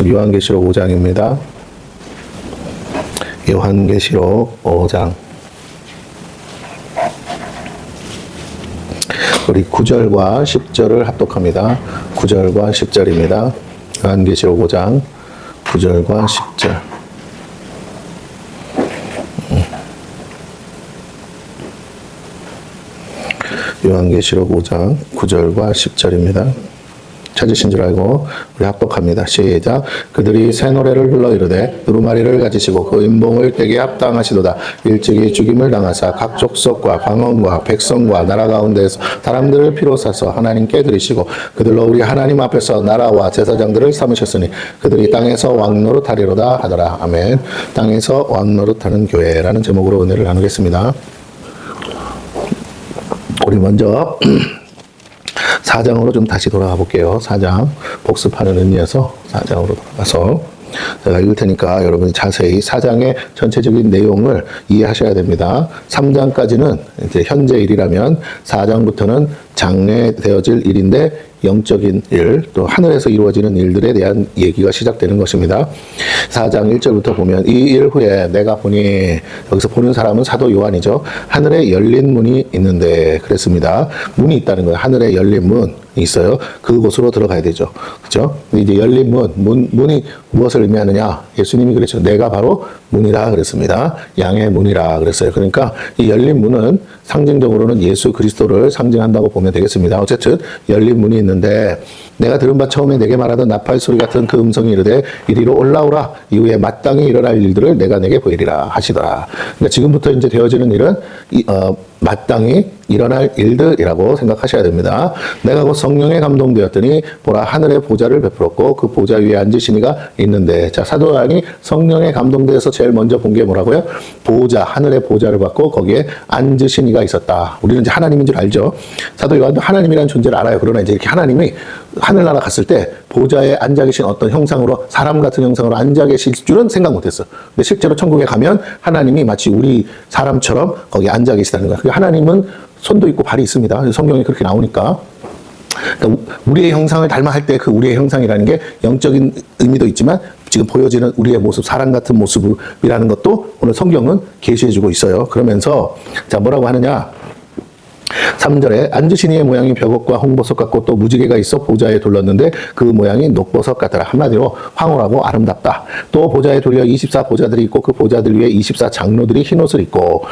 요한계시록 5장입니다. 요한계시록 5장. 우리 9절과 10절을 합독합니다. 9절과 10절입니다. 요한계시록 5장 9절과 10절. 요한계시록 5장 9절과 10절입니다. 찾으신 줄 알고 우리 합독합니다. 시작. 그들이 새 노래를 불러 이르되 두루마리를 가지시고 그 인봉을 떼게 합당하시도다. 일찍이 죽임을 당하사 각 족속과 방언과 백성과 나라 가운데에서 사람들을 피로 사서 하나님께 드리시고 그들로 우리 하나님 앞에서 나라와 제사장들을 삼으셨으니 그들이 땅에서 왕노릇하리로다 하더라. 아멘. 땅에서 왕노릇하는 교회라는 제목으로 은혜를 나누겠습니다. 우리 먼저 4장으로 좀 다시 돌아가 볼게요. 4장 복습하는 의미에서 4장으로 돌아가서 제가 읽을 테니까 여러분이 자세히 4장의 전체적인 내용을 이해하셔야 됩니다. 3장까지는 이제 현재 일이라면 4장부터는 장래되어질 일인데 영적인 일, 또 하늘에서 이루어지는 일들에 대한 얘기가 시작되는 것입니다. 4장 1절부터 보면 이 일 후에 내가 보니, 여기서 보는 사람은 사도 요한이죠. 하늘에 열린 문이 있는데 그랬습니다. 문이 있다는 거예요. 하늘에 열린 문이 있어요. 그곳으로 들어가야 되죠. 그렇죠? 이제 열린 문이 무엇을 의미하느냐? 예수님이 그랬죠. 내가 바로 문이라 그랬습니다. 양의 문이라 그랬어요. 그러니까 이 열린 문은 상징적으로는 예수 그리스도를 상징한다고 보면 되겠습니다. 어쨌든 열린 문이 있는데 내가 들은 바 처음에 내게 말하던 나팔 소리 같은 그 음성이 이르되 이리로 올라오라. 이후에 마땅히 일어날 일들을 내가 내게 보이리라 하시더라. 그러니까 지금부터 이제 되어지는 일은 마땅히 일어날 일들이라고 생각하셔야 됩니다. 내가 곧 성령에 감동되었더니 보라 하늘에 보좌를 베풀었고 그 보좌 위에 앉으신 이가 있는데, 자, 사도 요한이 성령에 감동되어서 제일 먼저 본 게 뭐라고요? 보좌, 하늘의 보좌를 받고 거기에 앉으신 이가 있었다. 우리는 이제 하나님인 줄 알죠. 사도 요한도 하나님이라는 존재를 알아요. 그러나 이제 이렇게 하나님이 하늘나라 갔을 때 보좌에 앉아 계신 어떤 형상으로, 사람 같은 형상으로 앉아 계실 줄은 생각 못했어. 근데 실제로 천국에 가면 하나님이 마치 우리 사람처럼 거기 앉아 계시다는 거야. 하나님은 손도 있고 발이 있습니다. 성경에 그렇게 나오니까. 그러니까 우리의 형상을 닮아 할 때 그 우리의 형상이라는 게 영적인 의미도 있지만 지금 보여지는 우리의 모습, 사람 같은 모습이라는 것도 오늘 성경은 계시해주고 있어요. 그러면서 자, 뭐라고 하느냐? 3절에 앉으신 이의 모양이 벽옥과 홍보석 같고 또 무지개가 있어 보좌에 둘렀는데 그 모양이 녹보석 같더라. 한마디로 황홀하고 아름답다. 또 보좌에 둘려 24 보좌들이 있고 그 보좌들 위에 24 장로들이 흰 옷을 입고,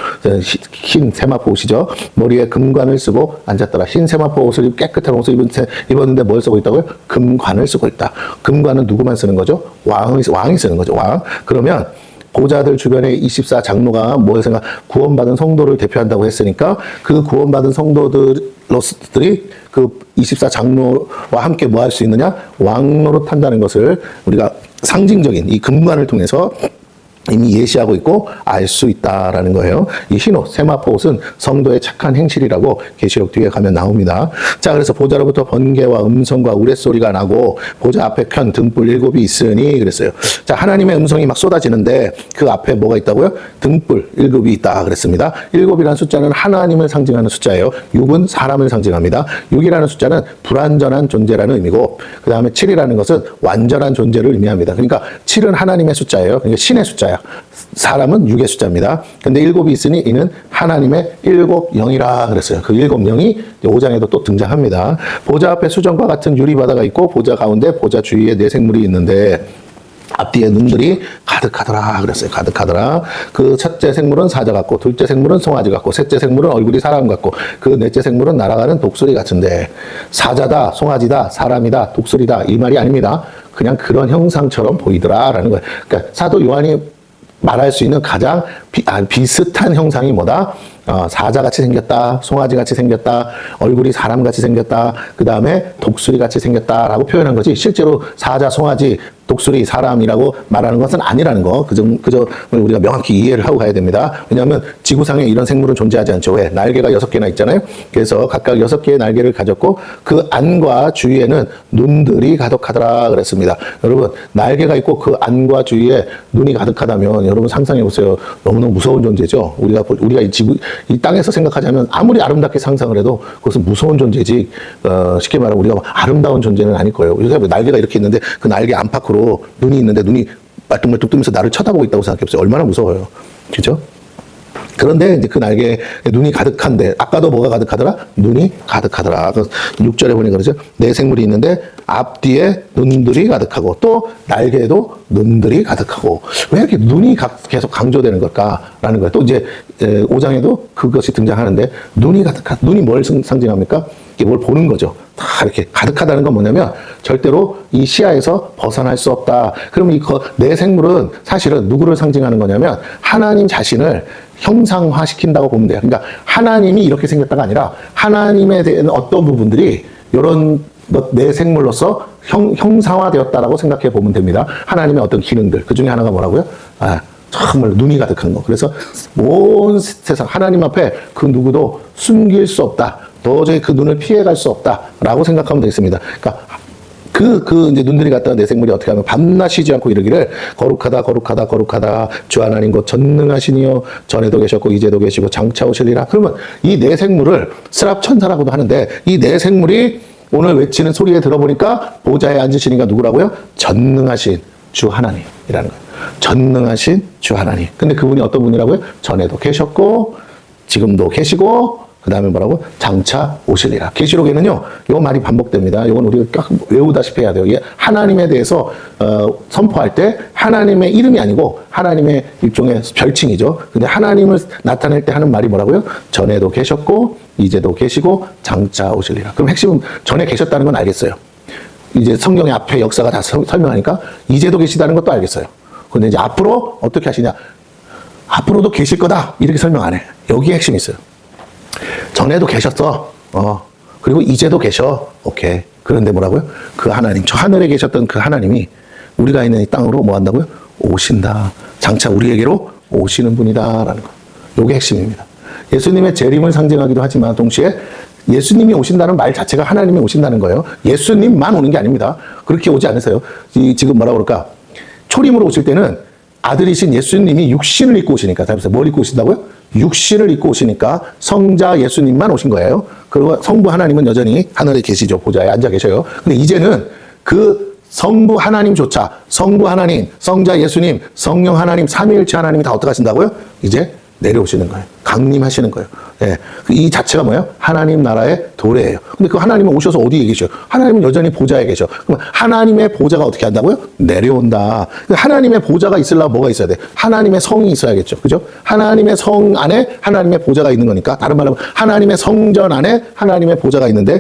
흰 세마포 옷이죠. 머리에 금관을 쓰고 앉았더라. 흰 세마포 옷을 깨끗한 옷을 입었는데 뭘 쓰고 있다고요? 금관을 쓰고 있다. 금관은 누구만 쓰는 거죠? 왕이 쓰는 거죠. 왕. 그러면 보좌들 주변에 24 장로가 뭘 생각? 구원받은 성도를 대표한다고 했으니까 그 구원받은 성도들이 그 24 장로와 함께 뭐 할 수 있느냐? 왕노릇 한다는 것을 우리가 상징적인 이 금관을 통해서 이미 예시하고 있고 알 수 있다라는 거예요. 이 흰옷, 세마포 옷은 성도의 착한 행실이라고 계시록 뒤에 가면 나옵니다. 자, 그래서 보좌로부터 번개와 음성과 우레소리가 나고 보좌 앞에 편 등불 7이 있으니 그랬어요. 자, 하나님의 음성이 막 쏟아지는데 그 앞에 뭐가 있다고요? 등불 7이 있다 그랬습니다. 7이라는 숫자는 하나님을 상징하는 숫자예요. 6은 사람을 상징합니다. 6이라는 숫자는 불완전한 존재라는 의미고, 그 다음에 7이라는 것은 완전한 존재를 의미합니다. 그러니까 7은 하나님의 숫자예요. 그러니까 신의 숫자야. 사람은 6의 숫자입니다. 근데 7이 있으니 이는 하나님의 7영이라 그랬어요. 그 7영이 5장에도 또 등장합니다. 보좌 앞에 수정과 같은 유리바다가 있고 보좌 가운데 보좌 주위에 4생물이 있는데 앞뒤에 눈들이 가득하더라 그랬어요. 가득하더라. 그 첫째 생물은 사자 같고, 둘째 생물은 송아지 같고, 셋째 생물은 얼굴이 사람 같고, 그 넷째 생물은 날아가는 독수리 같은데, 사자다, 송아지다, 사람이다, 독수리다 이 말이 아닙니다. 그냥 그런 형상처럼 보이더라라는 거예요. 그러니까 사도 요한이 말할 수 있는 가장 비슷한 형상이 뭐다? 사자같이 생겼다, 송아지같이 생겼다, 얼굴이 사람같이 생겼다, 그 다음에 독수리같이 생겼다라고 표현한 거지, 실제로 사자, 송아지, 독수리, 사람이라고 말하는 것은 아니라는 거. 그 점을 우리가 명확히 이해를 하고 가야 됩니다. 왜냐하면 지구상에 이런 생물은 존재하지 않죠. 왜? 날개가 6개나 있잖아요. 그래서 각각 6개의 날개를 가졌고 그 안과 주위에는 눈들이 가득하더라 그랬습니다. 여러분, 날개가 있고 그 안과 주위에 눈이 가득하다면 여러분 상상해 보세요. 너무너무 무서운 존재죠. 우리가 이 이 땅에서 생각하자면 아무리 아름답게 상상을 해도 그것은 무서운 존재지, 쉽게 말하면 우리가 아름다운 존재는 아닐 거예요. 우리가 날개가 이렇게 있는데 그 날개 안팎으로 눈이 있는데 눈이 말뚝말뚝 뜨면서 나를 쳐다보고 있다고 생각해보세요. 얼마나 무서워요. 그죠? 그런데 이제 그 날개에 눈이 가득한데, 아까도 뭐가 가득하더라? 눈이 가득하더라. 6절에 보니 그러죠. 내 생물이 있는데 앞뒤에 눈들이 가득하고 또 날개에도 눈들이 가득하고, 왜 이렇게 눈이 계속 강조되는 걸까라는 거예요. 또 이제 5장에도 그것이 등장하는데, 눈이 가득한, 눈이 뭘 상징합니까? 이게 뭘 보는 거죠. 다 이렇게 가득하다는 건 뭐냐면 절대로 이 시야에서 벗어날 수 없다. 그러면 내 생물은 사실은 누구를 상징하는 거냐면 하나님 자신을 형상화시킨다고 보면 돼요. 그러니까 하나님이 이렇게 생겼다가 아니라 하나님에 대한 어떤 부분들이 이런 내 생물로서 형상화되었다라고 생각해 보면 됩니다. 하나님의 어떤 기능들, 그 중에 하나가 뭐라고요? 정말 눈이 가득한 거. 그래서 온 세상 하나님 앞에 그 누구도 숨길 수 없다. 도저히 그 눈을 피해갈 수 없다라고 생각하면 되겠습니다. 그러니까 이제 눈들이 갔다가 내 생물이 어떻게 하면 밤낮 쉬지 않고 이르기를 거룩하다 거룩하다 거룩하다 주 하나님 곧 전능하시니요 전에도 계셨고 이제도 계시고 장차 오시리라. 그러면 이 내 생물을 스랍천사라고도 하는데, 이 내 생물이 오늘 외치는 소리에 들어보니까 보좌에 앉으시니까 누구라고요? 전능하신 주 하나님이라는 거예요. 전능하신 주 하나님. 근데 그분이 어떤 분이라고요? 전에도 계셨고 지금도 계시고 그 다음에 뭐라고? 장차 오시리라. 계시록에는요, 요 말이 반복됩니다. 이건 우리가 꼭 외우다시피 해야 돼요. 이게 하나님에 대해서 선포할 때 하나님의 이름이 아니고 하나님의 일종의 별칭이죠. 근데 하나님을 나타낼 때 하는 말이 뭐라고요? 전에도 계셨고 이제도 계시고 장차 오시리라. 그럼 핵심은 전에 계셨다는 건 알겠어요. 이제 성경의 앞에 역사가 다 설명하니까 이제도 계시다는 것도 알겠어요. 근데 이제 앞으로 어떻게 하시냐? 앞으로도 계실 거다. 이렇게 설명 안 해. 여기에 핵심이 있어요. 전에도 계셨어. 그리고 이제도 계셔. 오케이. 그런데 뭐라고요? 그 하나님, 저 하늘에 계셨던 그 하나님이 우리가 있는 이 땅으로 뭐 한다고요? 오신다. 장차 우리에게로 오시는 분이다라는 거. 요게 핵심입니다. 예수님의 재림을 상징하기도 하지만 동시에 예수님이 오신다는 말 자체가 하나님이 오신다는 거예요. 예수님만 오는 게 아닙니다. 그렇게 오지 않으세요. 지금 뭐라 그럴까? 초림으로 오실 때는 아들이신 예수님이 육신을 입고 오시니까, 뭘 입고 오신다고요? 육신을 입고 오시니까 성자 예수님만 오신 거예요. 그리고 성부 하나님은 여전히 하늘에 계시죠. 보좌에 앉아 계셔요. 근데 이제는 그 성부 하나님조차, 성부 하나님, 성자 예수님, 성령 하나님, 삼위일체 하나님이 다 어떻게 하신다고요? 이제 내려오시는 거예요. 강림하시는 거예요. 예. 이 자체가 뭐예요? 하나님 나라의 도래예요. 근데 그 하나님은 오셔서 어디에 계셔요? 하나님은 여전히 보좌에 계셔. 그럼 하나님의 보좌가 어떻게 한다고요? 내려온다. 하나님의 보좌가 있으려면 뭐가 있어야 돼? 하나님의 성이 있어야겠죠. 그죠? 하나님의 성 안에 하나님의 보좌가 있는 거니까, 다른 말로 하면 하나님의 성전 안에 하나님의 보좌가 있는데,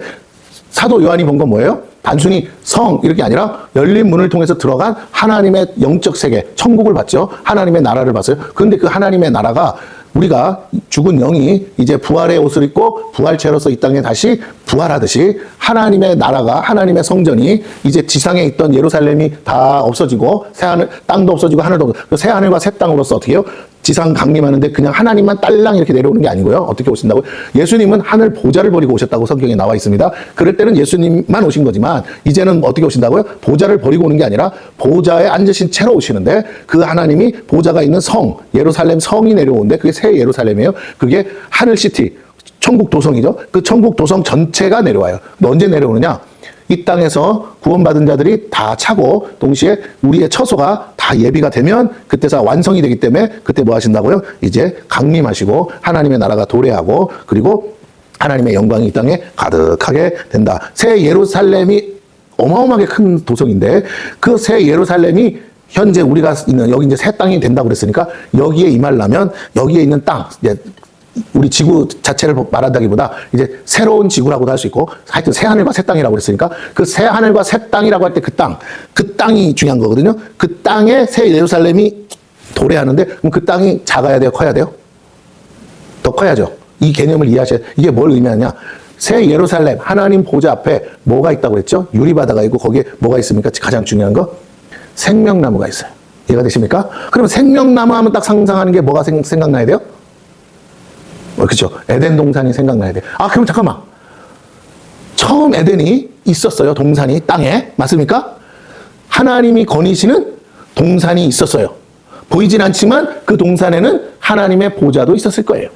사도 요한이 본 건 뭐예요? 단순히 성 이렇게 아니라 열린 문을 통해서 들어간 하나님의 영적 세계, 천국을 봤죠. 하나님의 나라를 봤어요. 그런데 그 하나님의 나라가 우리가 죽은 영이 이제 부활의 옷을 입고 부활체로서 이 땅에 다시 부활하듯이 하나님의 나라가, 하나님의 성전이 이제 지상에 있던 예루살렘이 다 없어지고 새하늘, 땅도 없어지고 하늘도 없어지고 새 하늘과 새 땅으로서 어떻게 해요? 지상 강림하는데 그냥 하나님만 딸랑 이렇게 내려오는 게 아니고요. 어떻게 오신다고요? 예수님은 하늘 보좌를 버리고 오셨다고 성경에 나와 있습니다. 그럴 때는 예수님만 오신 거지만 이제는 어떻게 오신다고요? 보좌를 버리고 오는 게 아니라 보좌에 앉으신 채로 오시는데, 그 하나님이 보좌가 있는 성, 예루살렘 성이 내려오는데 그게 새 예루살렘이에요. 그게 하늘시티, 천국 도성이죠. 그 천국 도성 전체가 내려와요. 언제 내려오느냐? 이 땅에서 구원받은 자들이 다 차고 동시에 우리의 처소가 다 예비가 되면 그때서 완성이 되기 때문에 그때 뭐 하신다고요? 이제 강림하시고 하나님의 나라가 도래하고 그리고 하나님의 영광이 이 땅에 가득하게 된다. 새 예루살렘이 어마어마하게 큰 도성인데, 그 새 예루살렘이 현재 우리가 있는 여기 이제 새 땅이 된다고 그랬으니까 여기에 임하려면 여기에 있는 땅, 이제 우리 지구 자체를 말한다기보다 이제 새로운 지구라고도 할 수 있고, 하여튼 새 하늘과 새 땅이라고 그랬으니까 그 새 하늘과 새 땅이라고 할 때 그 땅이 중요한 거거든요. 그 땅에 새 예루살렘이 도래하는데, 그럼 그 땅이 작아야 돼요? 커야 돼요? 더 커야죠. 이 개념을 이해하셔야 돼요. 이게 뭘 의미하냐? 새 예루살렘, 하나님 보좌 앞에 뭐가 있다고 그랬죠? 유리바다가 있고 거기에 뭐가 있습니까? 가장 중요한 거? 생명나무가 있어요. 이해가 되십니까? 그러면 생명나무 하면 딱 상상하는 게 뭐가 생각나야 돼요? 그렇죠. 에덴 동산이 생각나야 돼. 그럼 잠깐만. 처음 에덴이 있었어요. 동산이 땅에. 맞습니까? 하나님이 거니시는 동산이 있었어요. 보이진 않지만 그 동산에는 하나님의 보좌도 있었을 거예요.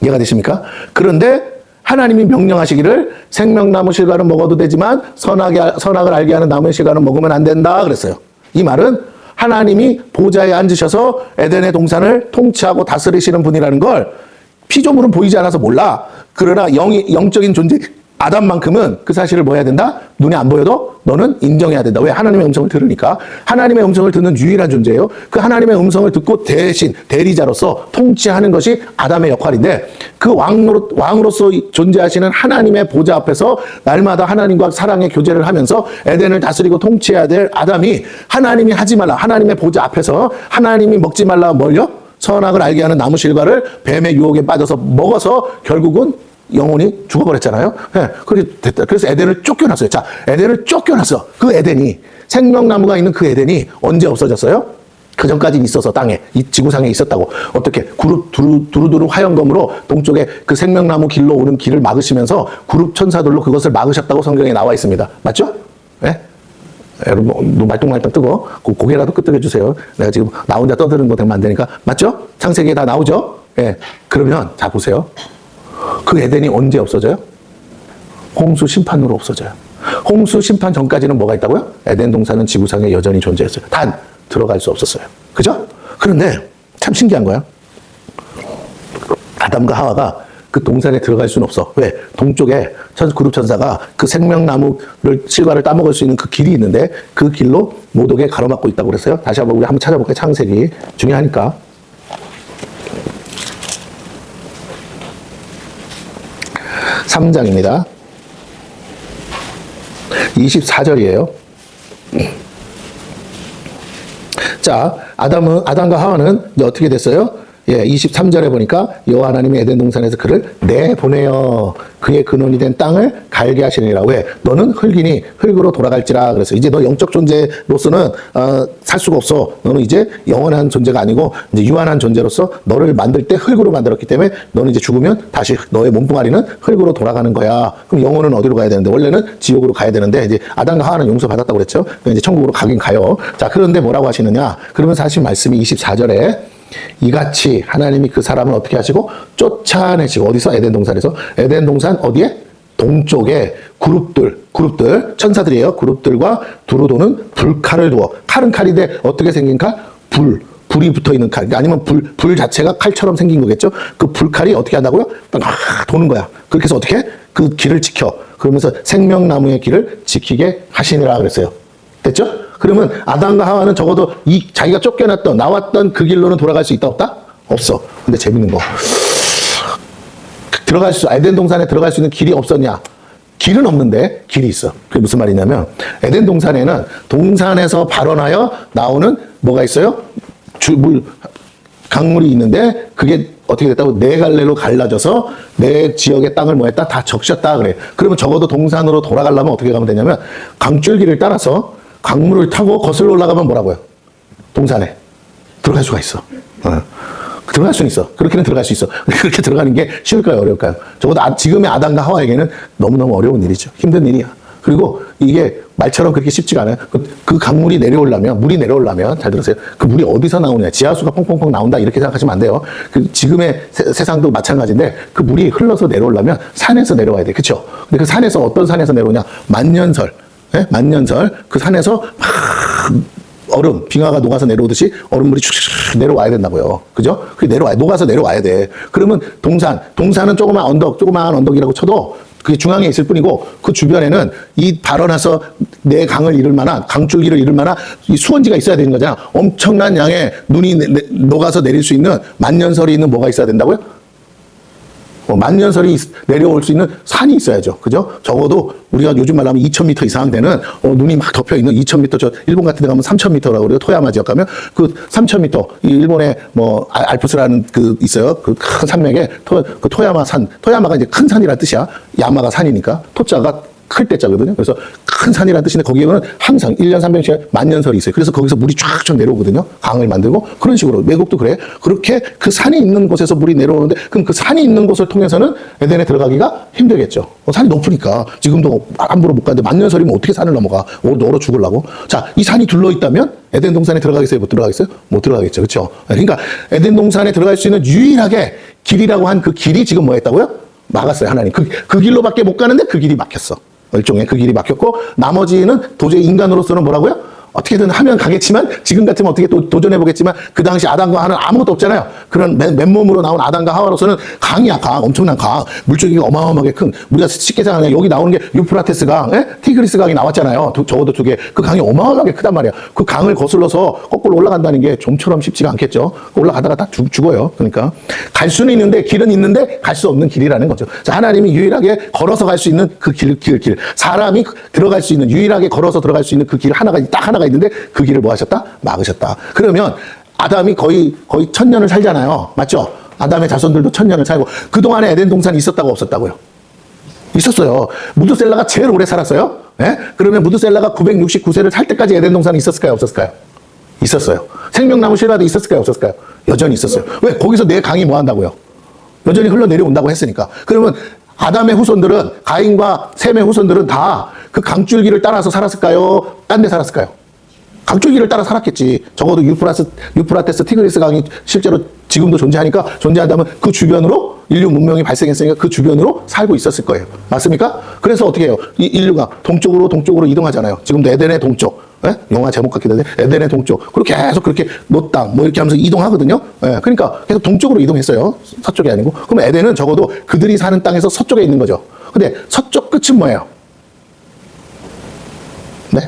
이해가 되십니까? 그런데 하나님이 명령하시기를 생명나무 실과는 먹어도 되지만 선악을 알게 하는 나무의 실과는 먹으면 안 된다 그랬어요. 이 말은 하나님이 보좌에 앉으셔서 에덴의 동산을 통치하고 다스리시는 분이라는 걸 피조물은 보이지 않아서 몰라. 그러나 영적인 존재 아담만큼은 그 사실을 뭐 해야 된다? 눈에 안 보여도 너는 인정해야 된다. 왜? 하나님의 음성을 들으니까. 하나님의 음성을 듣는 유일한 존재예요. 그 하나님의 음성을 듣고 대신 대리자로서 통치하는 것이 아담의 역할인데 그 왕으로서 존재하시는 하나님의 보좌 앞에서 날마다 하나님과 사랑의 교제를 하면서 에덴을 다스리고 통치해야 될 아담이 하나님이 하지 말라. 하나님의 보좌 앞에서 하나님이 먹지 말라 뭘요? 선악을 알게 하는 나무 실과를 뱀의 유혹에 빠져서 먹어서 결국은 영혼이 죽어버렸잖아요. 네, 그래서 에덴을 쫓겨났어요. 자, 에덴을 쫓겨났어. 그 에덴이, 생명나무가 있는 그 에덴이 언제 없어졌어요? 그 전까지 있어서 땅에, 이 지구상에 있었다고. 어떻게? 두루두루 화염검으로 동쪽에 그 생명나무 길로 오는 길을 막으시면서 그룹 천사들로 그것을 막으셨다고 성경에 나와 있습니다. 맞죠? 네? 여러분, 말똥말똥 뜨고, 고개라도 끄덕여주세요. 내가 지금 나 혼자 떠드는 거 되면 안 되니까. 맞죠? 창세기에 다 나오죠? 예. 네. 그러면, 자, 보세요. 그 에덴이 언제 없어져요? 홍수 심판으로 없어져요. 홍수 심판 전까지는 뭐가 있다고요? 에덴 동산은 지구상에 여전히 존재했어요. 단 들어갈 수 없었어요. 그죠? 그런데 참 신기한 거야. 아담과 하와가 그 동산에 들어갈 수는 없어. 왜? 동쪽에 그룹 천사가 그 생명나무를 실과를 따먹을 수 있는 그 길이 있는데 그 길로 모독에 가로막고 있다고 그랬어요. 다시 한번 우리 한번 찾아볼까요? 창세기 중요하니까. 3장입니다. 24절이에요. 자, 아담과 하와는 이제 어떻게 됐어요? 예, 23절에 보니까 여호와 하나님이 에덴 동산에서 그를 내보내어 그의 근원이 된 땅을 갈게 하시느니라. 왜? 너는 흙이니 흙으로 돌아갈지라. 그래서 이제 너 영적 존재로서는 살 수가 없어. 너는 이제 영원한 존재가 아니고 이제 유한한 존재로서 너를 만들 때 흙으로 만들었기 때문에 너는 이제 죽으면 다시 너의 몸뚱아리는 흙으로 돌아가는 거야. 그럼 영혼은 어디로 가야 되는데? 원래는 지옥으로 가야 되는데 이제 아담과 하와는 용서받았다고 그랬죠. 이제 천국으로 가긴 가요. 자, 그런데 뭐라고 하시느냐? 그러면 사실 말씀이 24절에 이같이 하나님이 그 사람을 어떻게 하시고 쫓아내시고 어디서? 에덴 동산에서. 에덴 동산 어디에? 동쪽에 그룹들 천사들이에요. 그룹들과 두루 도는 불칼을 두어. 칼은 칼인데 어떻게 생긴 칼? 불이 붙어 있는 칼. 아니면 불 자체가 칼처럼 생긴 거겠죠. 그 불칼이 어떻게 한다고요? 도는 거야. 그렇게 해서 어떻게? 그 길을 지켜. 그러면서 생명나무의 길을 지키게 하시니라 그랬어요. 됐죠? 그러면 아담과 하와는 적어도 자기가 나왔던 그 길로는 돌아갈 수 있다 없다? 없어. 근데 재밌는 거. 에덴 동산에 들어갈 수 있는 길이 없었냐? 길은 없는데 길이 있어. 그게 무슨 말이냐면 에덴 동산에는 동산에서 발원하여 나오는 뭐가 있어요? 강물이 있는데 그게 어떻게 됐다고? 네 갈래로 갈라져서 내 지역의 땅을 뭐 했다? 다 적셨다 그래. 그러면 적어도 동산으로 돌아가려면 어떻게 가면 되냐면 강줄기를 따라서 강물을 타고 거슬러 올라가면 뭐라고요? 동산에 들어갈 수가 있어. 들어갈 수는 있어. 그렇게는 들어갈 수 있어. 그렇게 들어가는 게 쉬울까요? 어려울까요? 적어도 지금의 아담과 하와에게는 너무너무 어려운 일이죠. 힘든 일이야. 그리고 이게 말처럼 그렇게 쉽지가 않아요. 그 강물이 물이 내려오려면, 잘 들으세요. 그 물이 어디서 나오느냐. 지하수가 펑펑펑 나온다. 이렇게 생각하시면 안 돼요. 지금의 세상도 마찬가지인데, 그 물이 흘러서 내려오려면 산에서 내려와야 돼. 그쵸? 근데 그 산에서 어떤 산에서 내려오냐. 만년설. 네? 만년설. 그 산에서 막 빙하가 녹아서 내려오듯이 얼음물이 슉슉 내려와야 된다고요. 그죠? 녹아서 내려와야 돼. 그러면 동산은 조그마한 언덕이라고 쳐도 그게 중앙에 있을 뿐이고 그 주변에는 이 발원해서 내 강을 이룰 만한 강줄기를 이룰 만한 이 수원지가 있어야 되는 거잖아. 엄청난 양의 눈이 녹아서 내릴 수 있는 만년설이 있는 뭐가 있어야 된다고요? 만년설이 내려올 수 있는 산이 있어야죠. 그죠? 적어도 우리가 요즘 말로 하면 2000m 이상 되는 눈이 막 덮여 있는 2000m, 저 일본 같은 데 가면 3000m라고 그래요. 토야마 지역 가면 그 3000m, 이 일본에 뭐 알프스라는 그 있어요. 그 큰 산맥에 그 토야마 산, 토야마가 이제 큰 산이라는 뜻이야. 야마가 산이니까 토자가 클 때자거든요. 그래서 큰 산이라는 뜻인데 거기에는 항상 1년 300년 만년설이 있어요. 그래서 거기서 물이 쫙쫙 내려오거든요. 강을 만들고 그런 식으로 외국도 그래. 그렇게 그 산이 있는 곳에서 물이 내려오는데 그럼 그 산이 있는 곳을 통해서는 에덴에 들어가기가 힘들겠죠. 산이 높으니까 지금도 함부로 못 가는데 만년설이면 어떻게 산을 넘어가? 얼어 죽으려고. 자, 이 산이 둘러 있다면 에덴 동산에 들어가겠어요? 못 들어가겠어요? 못 들어가겠죠. 그렇죠? 그러니까 에덴 동산에 들어갈 수 있는 유일하게 길이라고 한 그 길이 지금 뭐 했다고요? 막았어요. 하나님. 그 길로밖에 못 가는데 그 길이 막혔어. 일종의 그 길이 막혔고 나머지는 도저히 인간으로서는 뭐라고요? 어떻게든 하면 가겠지만 지금 같으면 어떻게 또 도전해보겠지만 그 당시 아담과 하와는 아무것도 없잖아요. 그런 맨몸으로 나온 아담과 하와로서는 강이야. 강. 엄청난 강. 물줄기가 어마어마하게 큰 우리가 쉽게 생각하면 여기 나오는 게 유프라테스 강, 티그리스 강이 나왔잖아요. 적어도 두 개. 그 강이 어마어마하게 크단 말이야. 그 강을 거슬러서 거꾸로 올라간다는 게 좀처럼 쉽지가 않겠죠. 올라가다가 다 죽어요. 그러니까 갈 수는 있는데 길은 있는데 갈 수 없는 길이라는 거죠. 자, 하나님이 유일하게 걸어서 갈 수 있는 그 길. 사람이 들어갈 수 있는 유일하게 걸어서 들어갈 수 있는 그 길 하나가 딱 하나가 있는데 그 길을 뭐 하셨다? 막으셨다. 그러면 아담이 거의 1000년을 살잖아요. 맞죠? 아담의 자손들도 1000년을 살고 그동안에 에덴 동산이 있었다고 없었다고요? 있었어요. 무드셀라가 제일 오래 살았어요. 예? 그러면 무드셀라가 969세를 살 때까지 에덴 동산이 있었을까요? 없었을까요? 있었어요. 생명나무 실화도 있었을까요? 없었을까요? 여전히 있었어요. 왜? 거기서 내 강이 뭐 한다고요? 여전히 흘러내려온다고 했으니까. 그러면 아담의 후손들은 가인과 셈의 후손들은 다 그 강줄기를 따라서 살았을까요? 딴 데 살았을까요? 강줄기를 따라 살았겠지. 적어도 유프라테스 티그리스 강이 실제로 지금도 존재한다면 그 주변으로 인류 문명이 발생했으니까 그 주변으로 살고 있었을 거예요. 맞습니까? 그래서 어떻게 해요? 이 인류가 동쪽으로 이동하잖아요. 지금도 에덴의 동쪽. 예? 영화 제목 같기도 한데 에덴의 동쪽. 그리고 계속 그렇게 노땅 뭐 이렇게 하면서 이동하거든요. 예, 그러니까 계속 동쪽으로 이동했어요. 서쪽이 아니고. 그럼 에덴은 적어도 그들이 사는 땅에서 서쪽에 있는 거죠. 근데 서쪽 끝은 뭐예요? 네?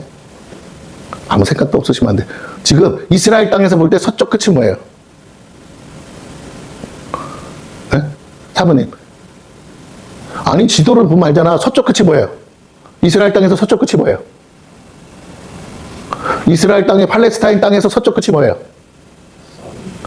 아무 생각도 없으시면 안 돼. 지금 이스라엘 땅에서 볼 때 서쪽 끝이 뭐예요? 네? 사부님. 아니 지도를 보면 알잖아. 서쪽 끝이 뭐예요? 이스라엘 땅에서 서쪽 끝이 뭐예요? 이스라엘 땅의 팔레스타인 땅에서 서쪽 끝이 뭐예요?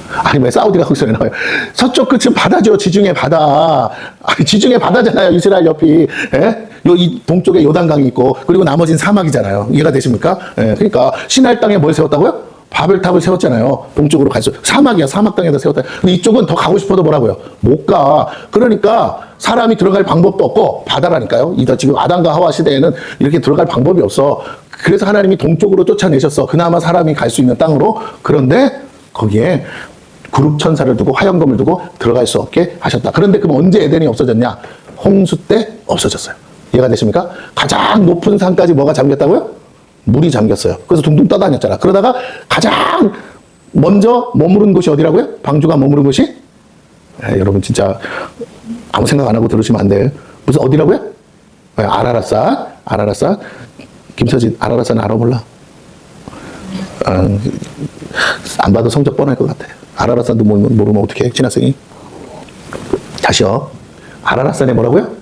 아니 왜 사우디가 거기서 나와요? 서쪽 끝은 바다죠. 지중해 바다. 아니 지중해 바다잖아요. 이스라엘 옆이. 예? 이 동쪽에 요단강이 있고 그리고 나머지는 사막이잖아요. 이해가 되십니까? 예, 그러니까 시날 땅에 뭘 세웠다고요? 바벨탑을 세웠잖아요. 동쪽으로 갈 수. 사막이야. 사막 땅에다 세웠다. 근데 이쪽은 더 가고 싶어도 뭐라고요? 못 가. 그러니까 사람이 들어갈 방법도 없고 바다라니까요. 지금 아담과 하와 시대에는 이렇게 들어갈 방법이 없어. 그래서 하나님이 동쪽으로 쫓아내셨어. 그나마 사람이 갈 수 있는 땅으로. 그런데 거기에 그룹 천사를 두고 화염검을 두고 들어갈 수 없게 하셨다. 그런데 그럼 언제 에덴이 없어졌냐? 홍수 때 없어졌어요. 이해가 되십니까? 가장 높은 산까지 뭐가 잠겼다고요? 물이 잠겼어요. 그래서 둥둥 떠다녔잖아. 그러다가 가장 먼저 머무른 곳이 어디라고요? 방주가 머무른 곳이? 여러분 진짜 아무 생각 안 하고 들으시면 안 돼요. 무슨 어디라고요? 아라랏산. 김서진, 아라랏산 알아 몰라? 안 봐도 성적 뻔할 것 같아. 아라랏산도 모르면 어떡해? 진학생이. 다시요. 아라랏산에 뭐라고요?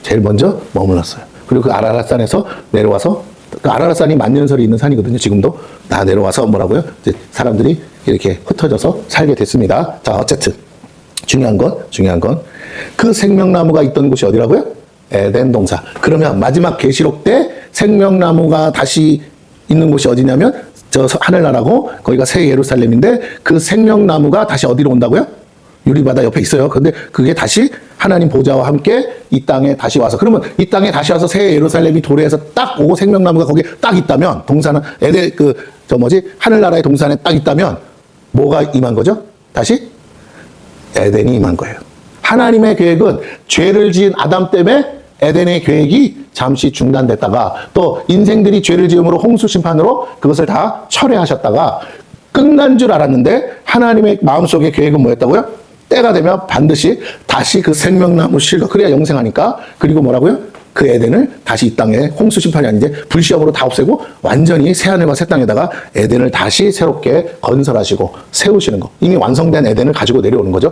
제일 먼저 머물렀어요. 그리고 그 아라랏산에서 내려와서 그 아라랏산이 만년설이 있는 산이거든요. 지금도 다 내려와서 뭐라고요? 이제 사람들이 이렇게 흩어져서 살게 됐습니다. 자, 어쨌든 중요한 건 그 생명나무가 있던 곳이 어디라고요? 에덴 동산. 그러면 마지막 계시록 때 생명나무가 다시 있는 곳이 어디냐면 저 하늘나라고 거기가 새 예루살렘인데 그 생명나무가 다시 어디로 온다고요? 유리바다 옆에 있어요. 근데 그게 다시 하나님 보좌와 함께 이 땅에 다시 와서 그러면 이 땅에 다시 와서 새 예루살렘이 도래해서 딱 오고 생명나무가 거기에 딱 있다면 동산은 하늘나라의 동산에 딱 있다면 뭐가 임한 거죠? 다시 에덴이 임한 거예요. 하나님의 계획은 죄를 지은 아담 때문에 에덴의 계획이 잠시 중단됐다가 또 인생들이 죄를 지음으로 홍수 심판으로 그것을 다 철회하셨다가 끝난 줄 알았는데 하나님의 마음속의 계획은 뭐였다고요? 때가 되면 반드시 다시 그 생명나무 실과 그래야 영생하니까 그리고 뭐라고요? 그 에덴을 다시 이 땅에 홍수 심판이 아닌 이제 불시험으로 다 없애고 완전히 새하늘과 새 땅에다가 에덴을 다시 새롭게 건설하시고 세우시는 거. 이미 완성된 에덴을 가지고 내려오는 거죠.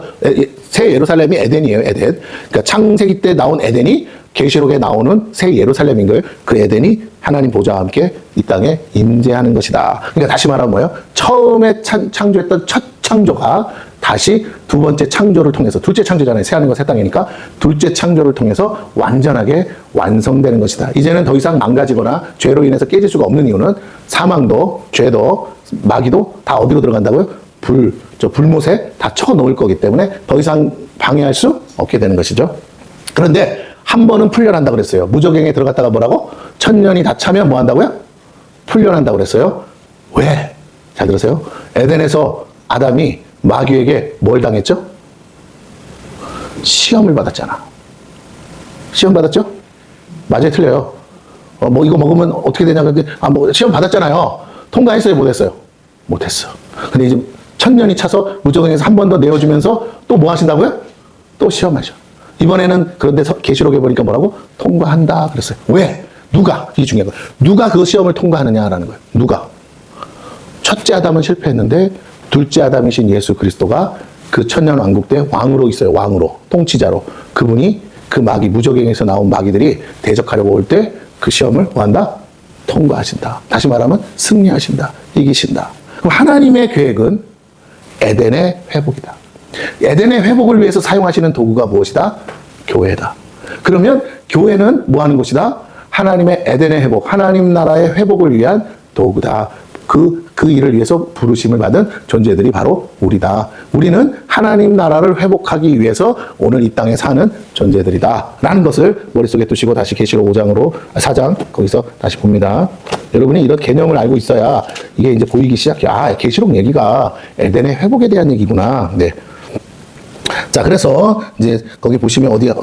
새 예루살렘이 에덴이에요. 에덴. 그러니까 창세기 때 나온 에덴이 계시록에 나오는 새 예루살렘인 거예요. 그 에덴이 하나님 보좌와 함께 이 땅에 임재하는 것이다. 그러니까 다시 말하면 뭐예요? 처음에 창조했던 첫 창조가 다시 두 번째 창조를 통해서, 둘째 창조잖아요. 새 하늘과 새 땅이니까 둘째 창조를 통해서 완전하게 완성되는 것이다. 이제는 더 이상 망가지거나 죄로 인해서 깨질 수가 없는 이유는 사망도, 죄도, 마귀도 다 어디로 들어간다고요? 불못에 다 쳐놓을 거기 때문에 더 이상 방해할 수 없게 되는 것이죠. 그런데 한 번은 풀려난다 그랬어요. 무저갱에 들어갔다가 뭐라고? 1000년이 다 차면 뭐 한다고요? 풀려난다고 그랬어요. 왜? 잘 들으세요. 에덴에서 아담이 마귀에게 뭘 당했죠? 시험을 받았잖아. 시험 받았죠? 맞아요, 틀려요? 뭐 이거 먹으면 어떻게 되냐? 근데 뭐 시험 받았잖아요. 통과했어요, 못했어요? 못했어. 근데 이제 1000년이 차서 무저갱에서 한 번 더 내어주면서 또 뭐 하신다고요? 또 시험하셔. 이번에는 그런데 계시록에 보니까 뭐라고? 통과한다 그랬어요. 왜? 누가? 이게 중요한 거예요. 누가 그 시험을 통과하느냐라는 거예요. 누가? 첫째 아담은 실패했는데 둘째 아담이신 예수 그리스도가 그 천년 왕국 때 왕으로 있어요. 왕으로, 통치자로. 그분이 그 마귀, 무저갱에서 나온 마귀들이 대적하려고 올 때 그 시험을 뭐 한다? 통과하신다. 다시 말하면 승리하신다. 이기신다. 그럼 하나님의 계획은 에덴의 회복이다. 에덴의 회복을 위해서 사용하시는 도구가 무엇이다? 교회다. 그러면 교회는 뭐 하는 곳이다? 하나님의 에덴의 회복, 하나님 나라의 회복을 위한 도구다. 그 일을 위해서 부르심을 받은 존재들이 바로 우리다. 우리는 하나님 나라를 회복하기 위해서 오늘 이 땅에 사는 존재들이다. 라는 것을 머릿속에 두시고 다시 계시록 4장 거기서 다시 봅니다. 여러분이 이런 개념을 알고 있어야 이게 이제 보이기 시작해요. 아, 계시록 얘기가 에덴의 회복에 대한 얘기구나. 네. 자, 그래서 이제 거기 보시면 어디야?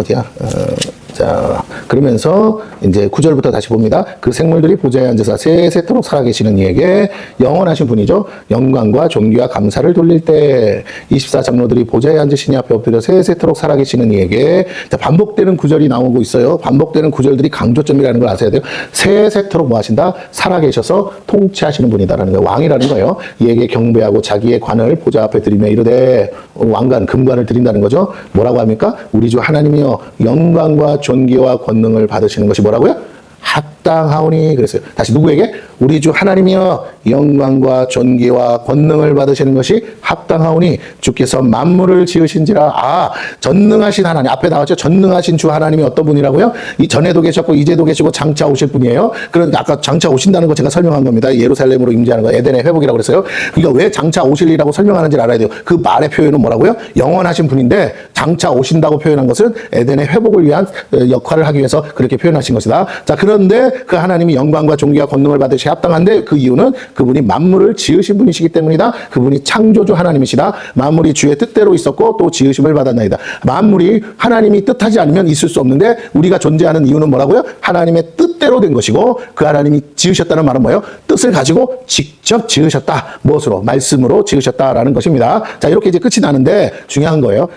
자, 그러면서 이제 9절부터 다시 봅니다. 그 생물들이 보좌에 앉아서 세세토록 살아계시는 이에게 영원하신 분이죠. 영광과 존귀와 감사를 돌릴 때 24장로들이 보좌에 앉으시니 앞에 엎드려 세세토록 살아계시는 이에게, 자, 반복되는 구절이 나오고 있어요. 반복되는 구절들이 강조점이라는 걸 아셔야 돼요. 세세토록 뭐 하신다? 살아계셔서 통치하시는 분이다라는 거예요. 왕이라는 거예요. 이에게 경배하고 자기의 관을 보좌 앞에 드리며 이르되, 왕관, 금관을 드린다는 거죠. 뭐라고 합니까? 우리 주 하나님이여 영광과 존귀와 권능을 받으시는 것이 뭐라고요? 합당하오니 그랬어요. 다시 누구에게? 우리 주 하나님이여 영광과 존귀와 권능을 받으시는 것이 합당하오니 주께서 만물을 지으신지라. 아, 전능하신 하나님, 앞에 나왔죠. 전능하신 주 하나님이 어떤 분이라고요? 이 전에도 계셨고 이제도 계시고 장차 오실 분이에요. 그런데 아까 장차 오신다는 거 제가 설명한 겁니다. 예루살렘으로 임재하는 거, 에덴의 회복이라고 그랬어요. 그러니까 왜 장차 오실 일이라고 설명하는지 알아야 돼요. 그 말의 표현은 뭐라고요? 영원하신 분인데 장차 오신다고 표현한 것은 에덴의 회복을 위한 역할을 하기 위해서 그렇게 표현하신 것이다. 자, 그런데 그 하나님이 영광과 존귀와 권능을 받으시 합당한데 그 이유는 그분이 만물을 지으신 분이시기 때문이다. 그분이 창조주 하나님이시다. 만물이 주의 뜻대로 있었고 또 지으심을 받았나이다. 만물이 하나님이 뜻하지 않으면 있을 수 없는데 우리가 존재하는 이유는 뭐라고요? 하나님의 뜻대로 된 것이고, 그 하나님이 지으셨다는 말은 뭐예요? 뜻을 가지고 직접 지으셨다. 무엇으로? 말씀으로 지으셨다라는 것입니다. 자, 이렇게 이제 끝이 나는데 중요한 거예요.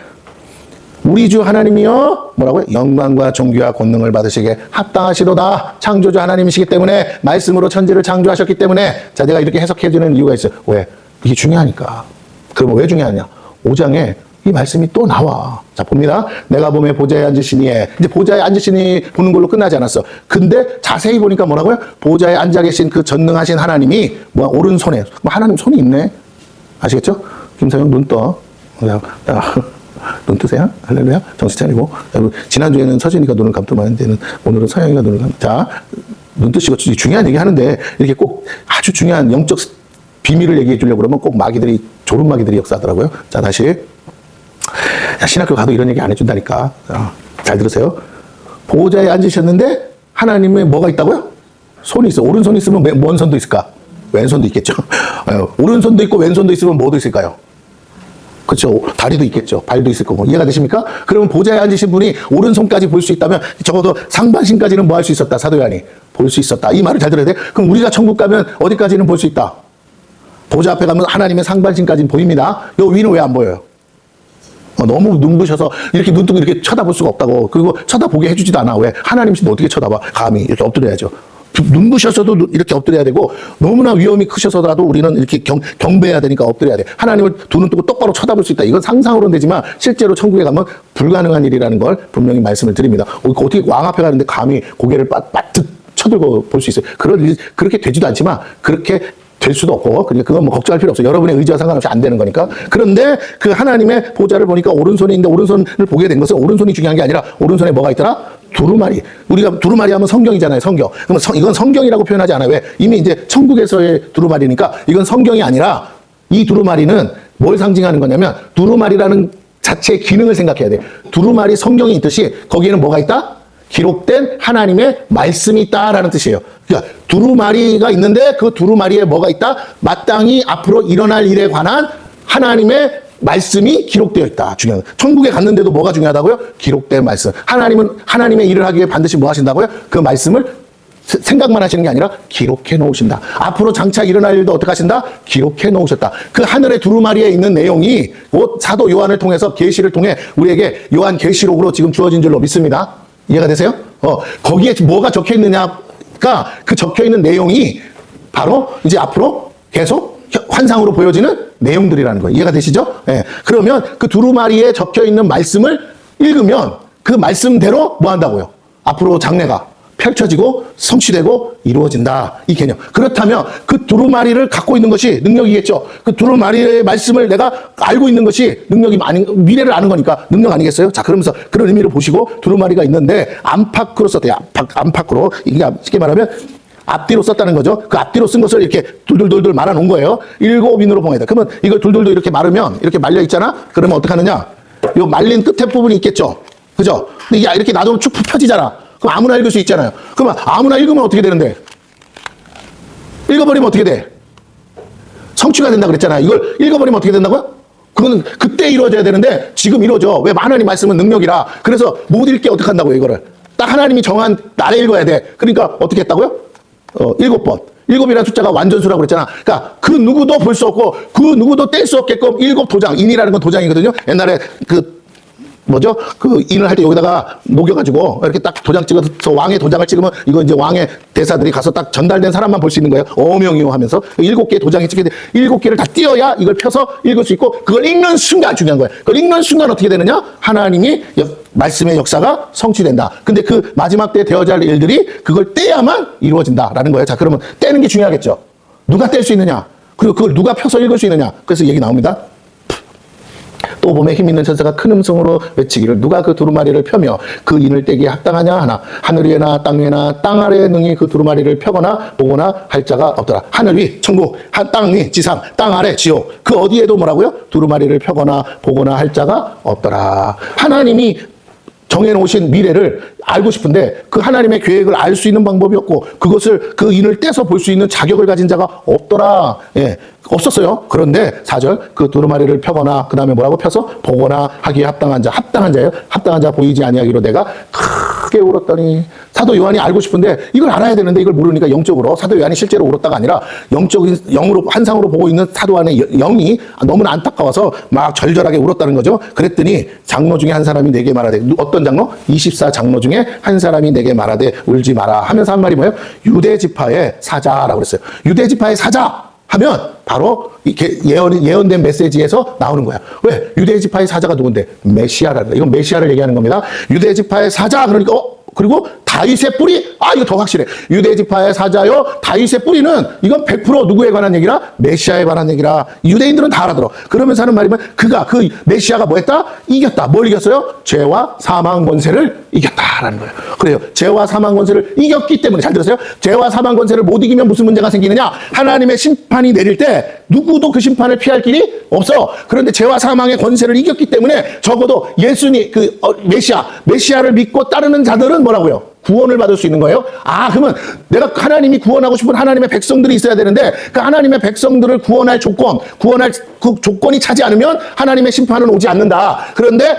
우리 주 하나님이여 뭐라고요? 영광과 존귀와 권능을 받으시게 합당하시로다. 창조주 하나님이시기 때문에, 말씀으로 천지를 창조하셨기 때문에. 자, 내가 이렇게 해석해 주는 이유가 있어요. 왜? 이게 중요하니까. 그러면 왜 중요하냐? 5장에 이 말씀이 또 나와. 자, 봅니다. 내가 보매 보좌에 앉으시니, 이제 보좌에 앉으시니 보는 걸로 끝나지 않았어. 근데 자세히 보니까 뭐라고요? 보좌에 앉아 계신 그 전능하신 하나님이 뭐 오른손에, 뭐 하나님 손이 있네. 아시겠죠? 김서영 눈 떠. 눈 뜨세요? 할렐루야? 정신 차리고. 지난주에는 서진이가 눈을 감더만 이제는 오늘은 서영이가 눈을 감. 자, 눈 뜨시고 중요한 얘기 하는데 이렇게 꼭 아주 중요한 영적 비밀을 얘기해 주려고 그러면 꼭 마귀들이, 졸음 마귀들이 역사하더라고요. 자, 다시. 야, 신학교 가도 이런 얘기 안 해준다니까. 잘 들으세요. 보호자에 앉으셨는데 하나님의 뭐가 있다고요? 손이 있어. 오른손이 있으면 뭔 손도 있을까? 왼손도 있겠죠. 오른손도 있고 왼손도 있으면 뭐도 있을까요? 그렇죠. 다리도 있겠죠. 발도 있을 거고. 이해가 되십니까? 그러면 보좌에 앉으신 분이 오른손까지 볼 수 있다면 적어도 상반신까지는 뭐 할 수 있었다? 사도 요한이 볼 수 있었다. 이 말을 잘 들어야 돼. 그럼 우리가 천국 가면 어디까지는 볼 수 있다? 보좌 앞에 가면 하나님의 상반신까지는 보입니다. 요 위는 왜 안 보여요? 너무 눈부셔서 이렇게 눈 뜨고 이렇게 쳐다볼 수가 없다고. 그리고 쳐다보게 해주지도 않아. 왜? 하나님이신데 어떻게 쳐다봐? 감히 이렇게 엎드려야죠. 눈부셔서도 이렇게 엎드려야 되고 너무나 위험이 크셔서라도 우리는 이렇게 경배해야 되니까 엎드려야 돼. 하나님을 두 눈 뜨고 똑바로 쳐다볼 수 있다. 이건 상상으로는 되지만 실제로 천국에 가면 불가능한 일이라는 걸 분명히 말씀을 드립니다. 어떻게 왕 앞에 가는데 감히 고개를 빠뜩 쳐들고 볼 수 있어요. 그렇게 되지도 않지만 그렇게 될 수도 없고, 그러니까 그건 뭐 걱정할 필요 없어요. 여러분의 의지와 상관없이 안 되는 거니까. 그런데 그 하나님의 보좌를 보니까 오른손에 있는데 오른손을 보게 된 것은 오른손이 중요한 게 아니라 오른손에 뭐가 있더라? 두루마리. 우리가 두루마리 하면 성경이잖아요, 성경. 그러면 이건 성경이라고 표현하지 않아요. 왜? 이미 이제 천국에서의 두루마리니까 이건 성경이 아니라 이 두루마리는 뭘 상징하는 거냐면 두루마리라는 자체의 기능을 생각해야 돼. 두루마리 성경이 있듯이 거기에는 뭐가 있다? 기록된 하나님의 말씀이 있다라는 뜻이에요. 그러니까 두루마리가 있는데 그 두루마리에 뭐가 있다? 마땅히 앞으로 일어날 일에 관한 하나님의 말씀이 기록되어 있다. 중요한. 천국에 갔는데도 뭐가 중요하다고요? 기록된 말씀. 하나님은 하나님의 일을 하기 위해 반드시 뭐 하신다고요? 그 말씀을 생각만 하시는 게 아니라 기록해 놓으신다. 앞으로 장차 일어날 일도 어떻게 하신다? 기록해 놓으셨다. 그 하늘의 두루마리에 있는 내용이 사도 요한을 통해서 계시를 통해 우리에게 요한 계시록으로 지금 주어진 줄로 믿습니다. 이해가 되세요? 거기에 뭐가 적혀 있느냐가 그 적혀 있는 내용이 바로 이제 앞으로 계속 환상으로 보여지는 내용들이라는 거예요. 이해가 되시죠? 예. 그러면 그 두루마리에 적혀 있는 말씀을 읽으면 그 말씀대로 뭐 한다고요? 앞으로 장래가 펼쳐지고 성취되고 이루어진다. 이 개념. 그렇다면 그 두루마리를 갖고 있는 것이 능력이겠죠. 그 두루마리의 말씀을 내가 알고 있는 것이 능력이 미래를 아는 거니까 능력 아니겠어요? 자, 그러면서 그런 의미를 보시고 두루마리가 있는데 안팎으로 썼대요. 안팎으로. 이게 쉽게 말하면 앞뒤로 썼다는 거죠. 그 앞뒤로 쓴 것을 이렇게 둘둘둘둘 말아 놓은 거예요. 7인으로 봉해야 돼. 그러면 이걸 둘둘둘 이렇게 말으면 이렇게 말려 있잖아? 그러면 어떻게 하느냐? 요 말린 끝에 부분이 있겠죠. 그죠? 근데 이게 이렇게 놔두면 쭉 펴지잖아. 그럼 아무나 읽을 수 있잖아요. 그러면 아무나 읽으면 어떻게 되는데? 읽어버리면 어떻게 돼? 성취가 된다 그랬잖아요. 이걸 읽어버리면 어떻게 된다고요? 그거는 그때 이루어져야 되는데 지금 이루어져. 왜? 하나님 말씀은 능력이라. 그래서 못 읽게 어떻게 한다고요, 이거를? 딱 하나님이 정한 날에 읽어야 돼. 그러니까 어떻게 했다고요? 7번. 7이라는 숫자가 완전수라고 그랬잖아. 그러니까 그 누구도 볼 수 없고 그 누구도 뗄 수 없게끔 7 도장. 인이라는 건 도장이거든요. 옛날에 그 인을 할 때 여기다가 녹여가지고 이렇게 딱 도장 찍어서 왕의 도장을 찍으면 이거 이제 왕의 대사들이 가서 딱 전달된 사람만 볼 수 있는 거예요. 어명이요 하면서 7개의 도장이 찍게 돼. 7개를 다 띄어야 이걸 펴서 읽을 수 있고 그걸 읽는 순간 중요한 거예요. 그걸 읽는 순간 어떻게 되느냐? 하나님이 말씀의 역사가 성취된다. 근데 그 마지막 때 되어야 할 일들이 그걸 떼야만 이루어진다라는 거예요. 자, 그러면 떼는 게 중요하겠죠. 누가 뗄 수 있느냐? 그리고 그걸 누가 펴서 읽을 수 있느냐? 그래서 얘기 나옵니다. 또 봄에 힘있는 천사가 큰 음성으로 외치기를 누가 그 두루마리를 펴며 그 인을 떼기에 합당하냐 하나 하늘 위에나 땅 위에나 땅 아래에 능히 그 두루마리를 펴거나 보거나 할 자가 없더라. 하늘 위 천국, 땅 위 지상, 땅 아래 지옥 그 어디에도 뭐라고요? 두루마리를 펴거나 보거나 할 자가 없더라. 하나님이 정해놓으신 미래를 알고 싶은데 그 하나님의 계획을 알 수 있는 방법이 없고 그것을 그 인을 떼서 볼 수 있는 자격을 가진 자가 없더라. 예, 없었어요. 그런데 4절 그 두루마리를 펴거나 그 다음에 뭐라고 펴서 보거나 하기에 합당한 자, 합당한 자예요. 합당한 자 보이지 아니하기로 내가 크게 울었더니 사도 요한이 알고 싶은데 이걸 알아야 되는데 이걸 모르니까 영적으로 사도 요한이 실제로 울었다가 아니라 영적인 영으로 환상으로 보고 있는 사도 요한의 영이 너무나 안타까워서 막 절절하게 울었다는 거죠. 그랬더니 장로 중에 한 사람이 내게 말하되 어떤 장로? 24 장로 중에 한 사람이 내게 말하되 울지 마라 하면서 한 말이 뭐예요? 유대 지파의 사자라고 그랬어요. 유대 지파의 사자 하면 바로 이렇게 예언된 메시지에서 나오는 거야. 왜? 유대 지파의 사자가 누군데? 메시아라는 거야. 이건 메시아를 얘기하는 겁니다. 유대 지파의 사자 그러니까 그리고 다윗의 뿌리. 이거 더 확실해. 유대 지파의 사자요. 다윗의 뿌리는 이건 100% 누구에 관한 얘기라? 메시아에 관한 얘기라. 유대인들은 다 알아들어. 그러면서 하는 말이면 그 메시아가 뭐 했다? 이겼다. 뭘 이겼어요? 죄와 사망 권세를 이겼다라는 거예요. 그래요. 죄와 사망 권세를 이겼기 때문에 잘 들으세요. 죄와 사망 권세를 못 이기면 무슨 문제가 생기느냐? 하나님의 심판이 내릴 때 누구도 그 심판을 피할 길이 없어. 그런데 죄와 사망의 권세를 이겼기 때문에 적어도 예수님 메시아를 믿고 따르는 자들은 뭐라고요? 구원을 받을 수 있는 거예요. 그러면 내가 하나님이 구원하고 싶은 하나님의 백성들이 있어야 되는데 그 하나님의 백성들을 구원할 그 조건이 차지 않으면 하나님의 심판은 오지 않는다. 그런데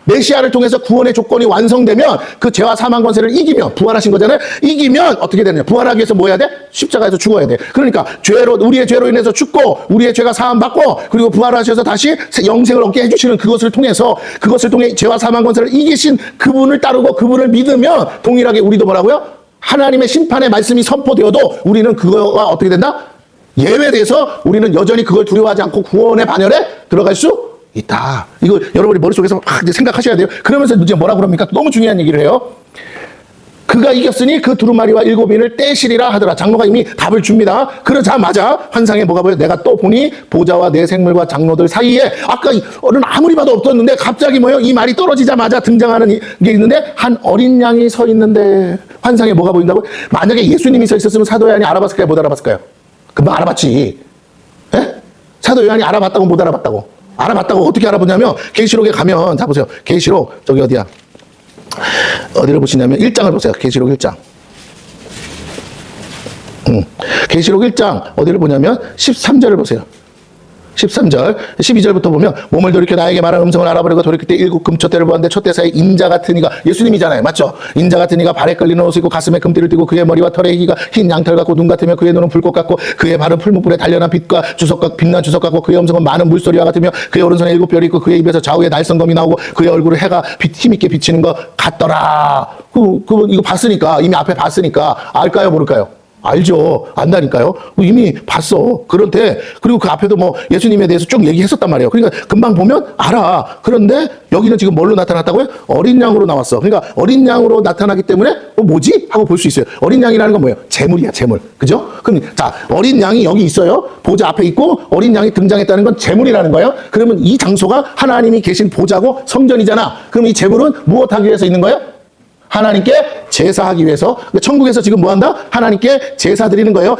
메시아를 통해서 구원의 조건이 완성되면 그 죄와 사망 권세를 이기면 부활하신 거잖아요. 이기면 어떻게 되느냐? 부활하기 위해서 뭐 해야 돼? 십자가에서 죽어야 돼. 그러니까 우리의 죄로 인해서 죽고 우리의 죄가 사함 받고 그리고 부활하셔서 다시 영생을 얻게 해주시는 그것을 통해 죄와 사망 권세를 이기신 그분을 따르고 그분을 믿으면 동일하게 우리도 뭐라고요? 하나님의 심판의 말씀이 선포되어도 우리는 그거가 어떻게 된다? 예외돼서 우리는 여전히 그걸 두려워하지 않고 구원의 반열에 들어갈 수 있다. 이거 여러분이 머릿속에서 막 이제 생각하셔야 돼요. 그러면서 이제 뭐라 그럽니까? 너무 중요한 얘기를 해요. 그가 이겼으니 그 두루마리와 일곱인을 떼시리라 하더라. 장로가 이미 답을 줍니다. 그러자마자 환상에 뭐가 보여? 내가 또 보니 보좌와 내 생물과 장로들 사이에 아까는 아무리 봐도 없었는데 갑자기 뭐예요? 이 말이 떨어지자마자 등장하는 게 있는데 한 어린 양이 서 있는데 환상에 뭐가 보인다고? 만약에 예수님이 서 있었으면 사도 요한이 알아봤을까요? 못 알아봤을까요? 금방 알아봤지. 예? 사도 요한이 알아봤다고 못 알아봤다고? 알아봤다고. 어떻게 알아보냐면 계시록에 가면 자 보세요. 계시록 저기 어디야? 어디를 보시냐면 1장을 보세요. 계시록 1장. 계시록 1장 어디를 보냐면 13절을 보세요. 13절, 12절부터 보면 몸을 돌이켜 나에게 말한 음성을 알아보려고 돌이킬 때 일곱 금촛대를 보았는데 촛대사에 인자 같은 이가 예수님이잖아요. 맞죠? 인자 같은 이가 발에 끌리는 옷을 입고 가슴에 금띠를 띠고 그의 머리와 털에 희가 흰 양털 같고 눈 같으며 그의 눈은 불꽃 같고 그의 발은 풀무불에 단련한 빛과 주석 빛난 주석 같고 그의 음성은 많은 물소리와 같으며 그의 오른손에 일곱 별이 있고 그의 입에서 좌우에 날성검이 나오고 그의 얼굴을 해가 힘있게 비치는 것 같더라. 이거 봤으니까 이미 앞에 봤으니까 알까요 모를까요? 알죠. 안다니까요. 이미 봤어. 그런데 그리고 그 앞에도 뭐 예수님에 대해서 쭉 얘기했었단 말이에요. 그러니까 금방 보면 알아. 그런데 여기는 지금 뭘로 나타났다고요? 어린 양으로 나왔어. 그러니까 어린 양으로 나타나기 때문에 뭐지? 하고 볼 수 있어요. 어린 양이라는 건 뭐예요? 재물이야, 재물. 그죠? 그럼 자, 어린 양이 여기 있어요. 보좌 앞에 있고 어린 양이 등장했다는 건 재물이라는 거예요. 그러면 이 장소가 하나님이 계신 보좌고 성전이잖아. 그럼 이 재물은 무엇하기 위해서 있는 거예요? 하나님께 제사하기 위해서. 천국에서 지금 뭐 한다? 하나님께 제사 드리는 거예요.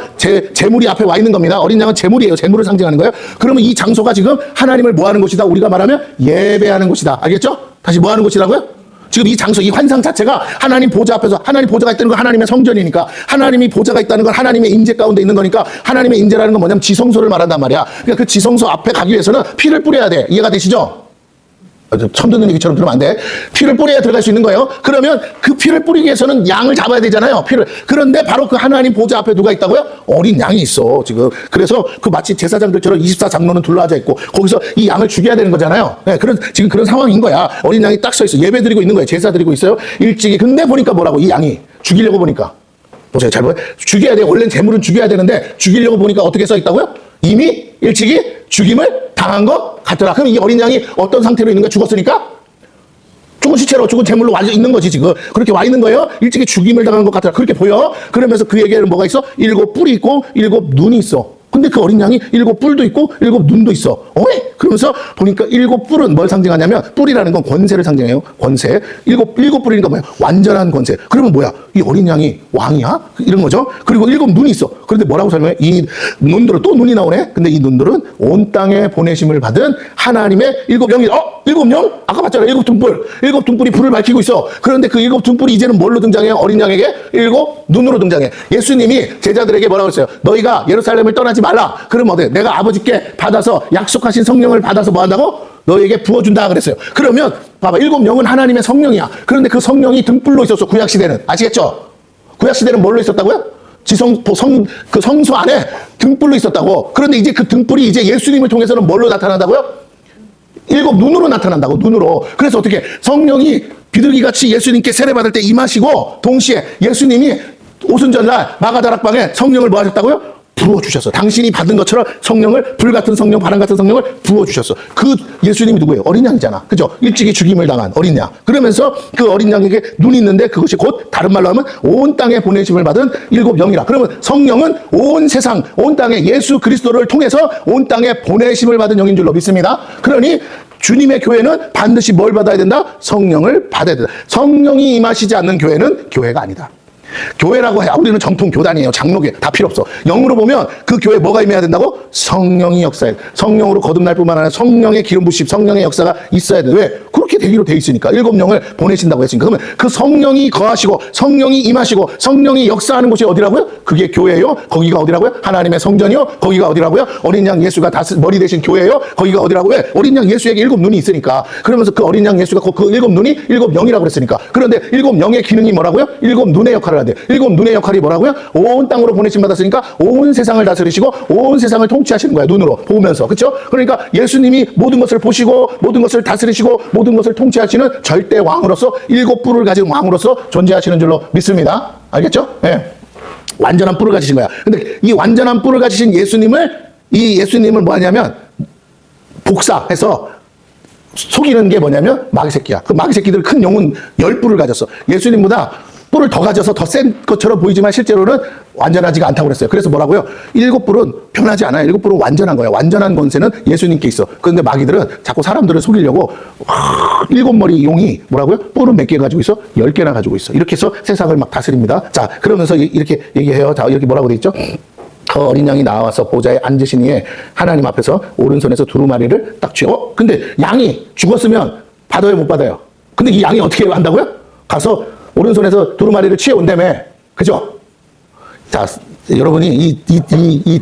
재물이 앞에 와 있는 겁니다. 어린 양은 재물이에요. 재물을 상징하는 거예요. 그러면 이 장소가 지금 하나님을 뭐 하는 곳이다? 우리가 말하면 예배하는 곳이다. 알겠죠? 다시 뭐 하는 곳이라고요? 지금 이 장소, 이 환상 자체가 하나님 보좌 앞에서 하나님 보좌가 있다는 건 하나님의 성전이니까 하나님이 보좌가 있다는 건 하나님의 임재 가운데 있는 거니까 하나님의 임재라는 건 뭐냐면 지성소를 말한단 말이야. 그러니까 그 지성소 앞에 가기 위해서는 피를 뿌려야 돼. 이해가 되시죠? 처음 듣는 얘기처럼 들으면 안 돼. 피를 뿌려야 들어갈 수 있는 거예요. 그러면 그 피를 뿌리기 위해서는 양을 잡아야 되잖아요. 피를. 그런데 바로 그 하나님 보좌 앞에 누가 있다고요? 어린 양이 있어, 지금. 그래서 그 마치 제사장들처럼 24장로는 둘러앉아 있고 거기서 이 양을 죽여야 되는 거잖아요. 네, 지금 그런 상황인 거야. 어린 양이 딱 서 있어. 예배 드리고 있는 거예요. 제사 드리고 있어요. 일찍이. 근데 보니까 뭐라고? 이 양이 죽이려고 보니까. 보세요. 잘 보세요. 죽여야 돼. 원래는 재물은 죽여야 되는데 죽이려고 보니까 어떻게 써 있다고요? 이미 일찍이 죽임을 당한 것 같더라. 그럼 이 어린 양이 어떤 상태로 있는 거야? 죽었으니까? 죽은 시체로 죽은 재물로 와 있는 거지 지금. 그렇게 와 있는 거예요. 일찍이 죽임을 당한 것 같더라. 그렇게 보여. 그러면서 그에게는 뭐가 있어? 7 뿔이 있고 7 눈이 있어. 근데 그 어린 양이 7 뿔도 있고 7 눈도 있어. 어이? 그러면서 보니까 7 뿔은 뭘 상징하냐면 뿔이라는 건 권세를 상징해요. 권세. 7 뿔이니까 뭐야? 완전한 권세. 그러면 뭐야? 이 어린 양이 왕이야? 이런 거죠. 그리고 7 눈이 있어. 그런데 뭐라고 설명해? 이 눈들은 또 눈이 나오네. 근데 이 눈들은 온 땅에 보내심을 받은 하나님의 7 영이 7 영? 아까 봤잖아. 7 등불. 7 등불이 불을 밝히고 있어. 그런데 그 7 등불이 이제는 뭘로 등장해요? 어린 양에게 7 눈으로 등장해. 예수님이 제자들에게 뭐라고 했어요? 너희가 예루살렘을 떠나지 말라. 그럼 어때? 내가 아버지께 받아서 약속하신 성령을 받아서 뭐 한다고? 너에게 부어준다 그랬어요. 그러면 봐봐. 7 영은 하나님의 성령이야. 그런데 그 성령이 등불로 있었어. 구약시대는. 아시겠죠? 구약시대는 뭘로 있었다고요? 그 성소 안에 등불로 있었다고. 그런데 이제 그 등불이 이제 예수님을 통해서는 뭘로 나타난다고요? 7 눈으로 나타난다고. 눈으로. 그래서 어떻게 성령이 비둘기같이 예수님께 세례받을 때 임하시고 동시에 예수님이 오순절날 마가다락방에 성령을 뭐 하셨다고요? 부어주셨어. 당신이 받은 것처럼 성령을, 불 같은 성령, 바람 같은 성령을 부어주셨어. 그 예수님이 누구예요? 어린 양이잖아. 그죠? 일찍이 죽임을 당한 어린 양. 그러면서 그 어린 양에게 눈이 있는데 그것이 곧 다른 말로 하면 온 땅에 보내심을 받은 7 영이라. 그러면 성령은 온 세상, 온 땅에 예수 그리스도를 통해서 온 땅에 보내심을 받은 영인 줄로 믿습니다. 그러니 주님의 교회는 반드시 뭘 받아야 된다? 성령을 받아야 된다. 성령이 임하시지 않는 교회는 교회가 아니다. 교회라고 해. 우리는 정통 교단이에요. 장로교. 다 필요 없어. 영으로 보면 그 교회에 뭐가 임해야 된다고? 성령이 역사해. 성령으로 거듭날 뿐만 아니라 성령의 기름 부심, 성령의 역사가 있어야 돼. 왜? 그렇게 되기로 돼 있으니까. 7 영을 보내신다고 했으니까. 그러면 그 성령이 거하시고 성령이 임하시고 성령이 역사하는 곳이 어디라고요? 그게 교회예요. 거기가 어디라고요? 하나님의 성전이요. 거기가 어디라고요? 어린 양 예수가 머리 대신 교회예요. 거기가 어디라고요? 어린 양 예수에게 7 눈이 있으니까. 그러면서 그 어린 양 예수가 그 7 눈이 7 영이라고 그랬으니까. 그런데 7 영의 기능이 뭐라고요? 7 눈의 역할을 돼. 일곱 눈의 역할이 뭐라고요? 온 땅으로 보내심 받았으니까 온 세상을 다스리시고 온 세상을 통치하시는 거야. 눈으로 보면서. 그렇죠? 그러니까 예수님이 모든 것을 보시고 모든 것을 다스리시고 모든 것을 통치하시는 절대 왕으로서 일곱 뿔을 가진 왕으로서 존재하시는 줄로 믿습니다. 알겠죠? 예. 완전한 뿔을 가지신 거야. 근데 이 완전한 뿔을 가지신 예수님을 뭐 하냐면 복사해서 속이는 게 뭐냐면 마귀 새끼야. 그 마귀 새끼들 큰 용은 10뿔을 가졌어. 예수님보다 뿔을 더 가져서 더 센 것처럼 보이지만 실제로는 완전하지가 않다고 그랬어요. 그래서 뭐라고요? 7뿔은 변하지 않아요. 7뿔은 완전한 거예요. 완전한 권세는 예수님께 있어. 그런데 마귀들은 자꾸 사람들을 속이려고 7머리 용이 뭐라고요? 뿔은 몇 개 가지고 있어? 10개나 가지고 있어. 이렇게 해서 세상을 막 다스립니다. 자, 그러면서 이렇게 얘기해요. 자, 이렇게 뭐라고 돼 있죠? 그 어린 양이 나와서 보좌에 앉으시니 하나님 앞에서 오른손에서 두루마리를 딱 쥐어. 근데 양이 죽었으면 받아요, 못 받아요? 근데 이 양이 어떻게 한다고요? 가서 오른손에서 두루마리를 취해온다며. 그죠? 자, 여러분이 이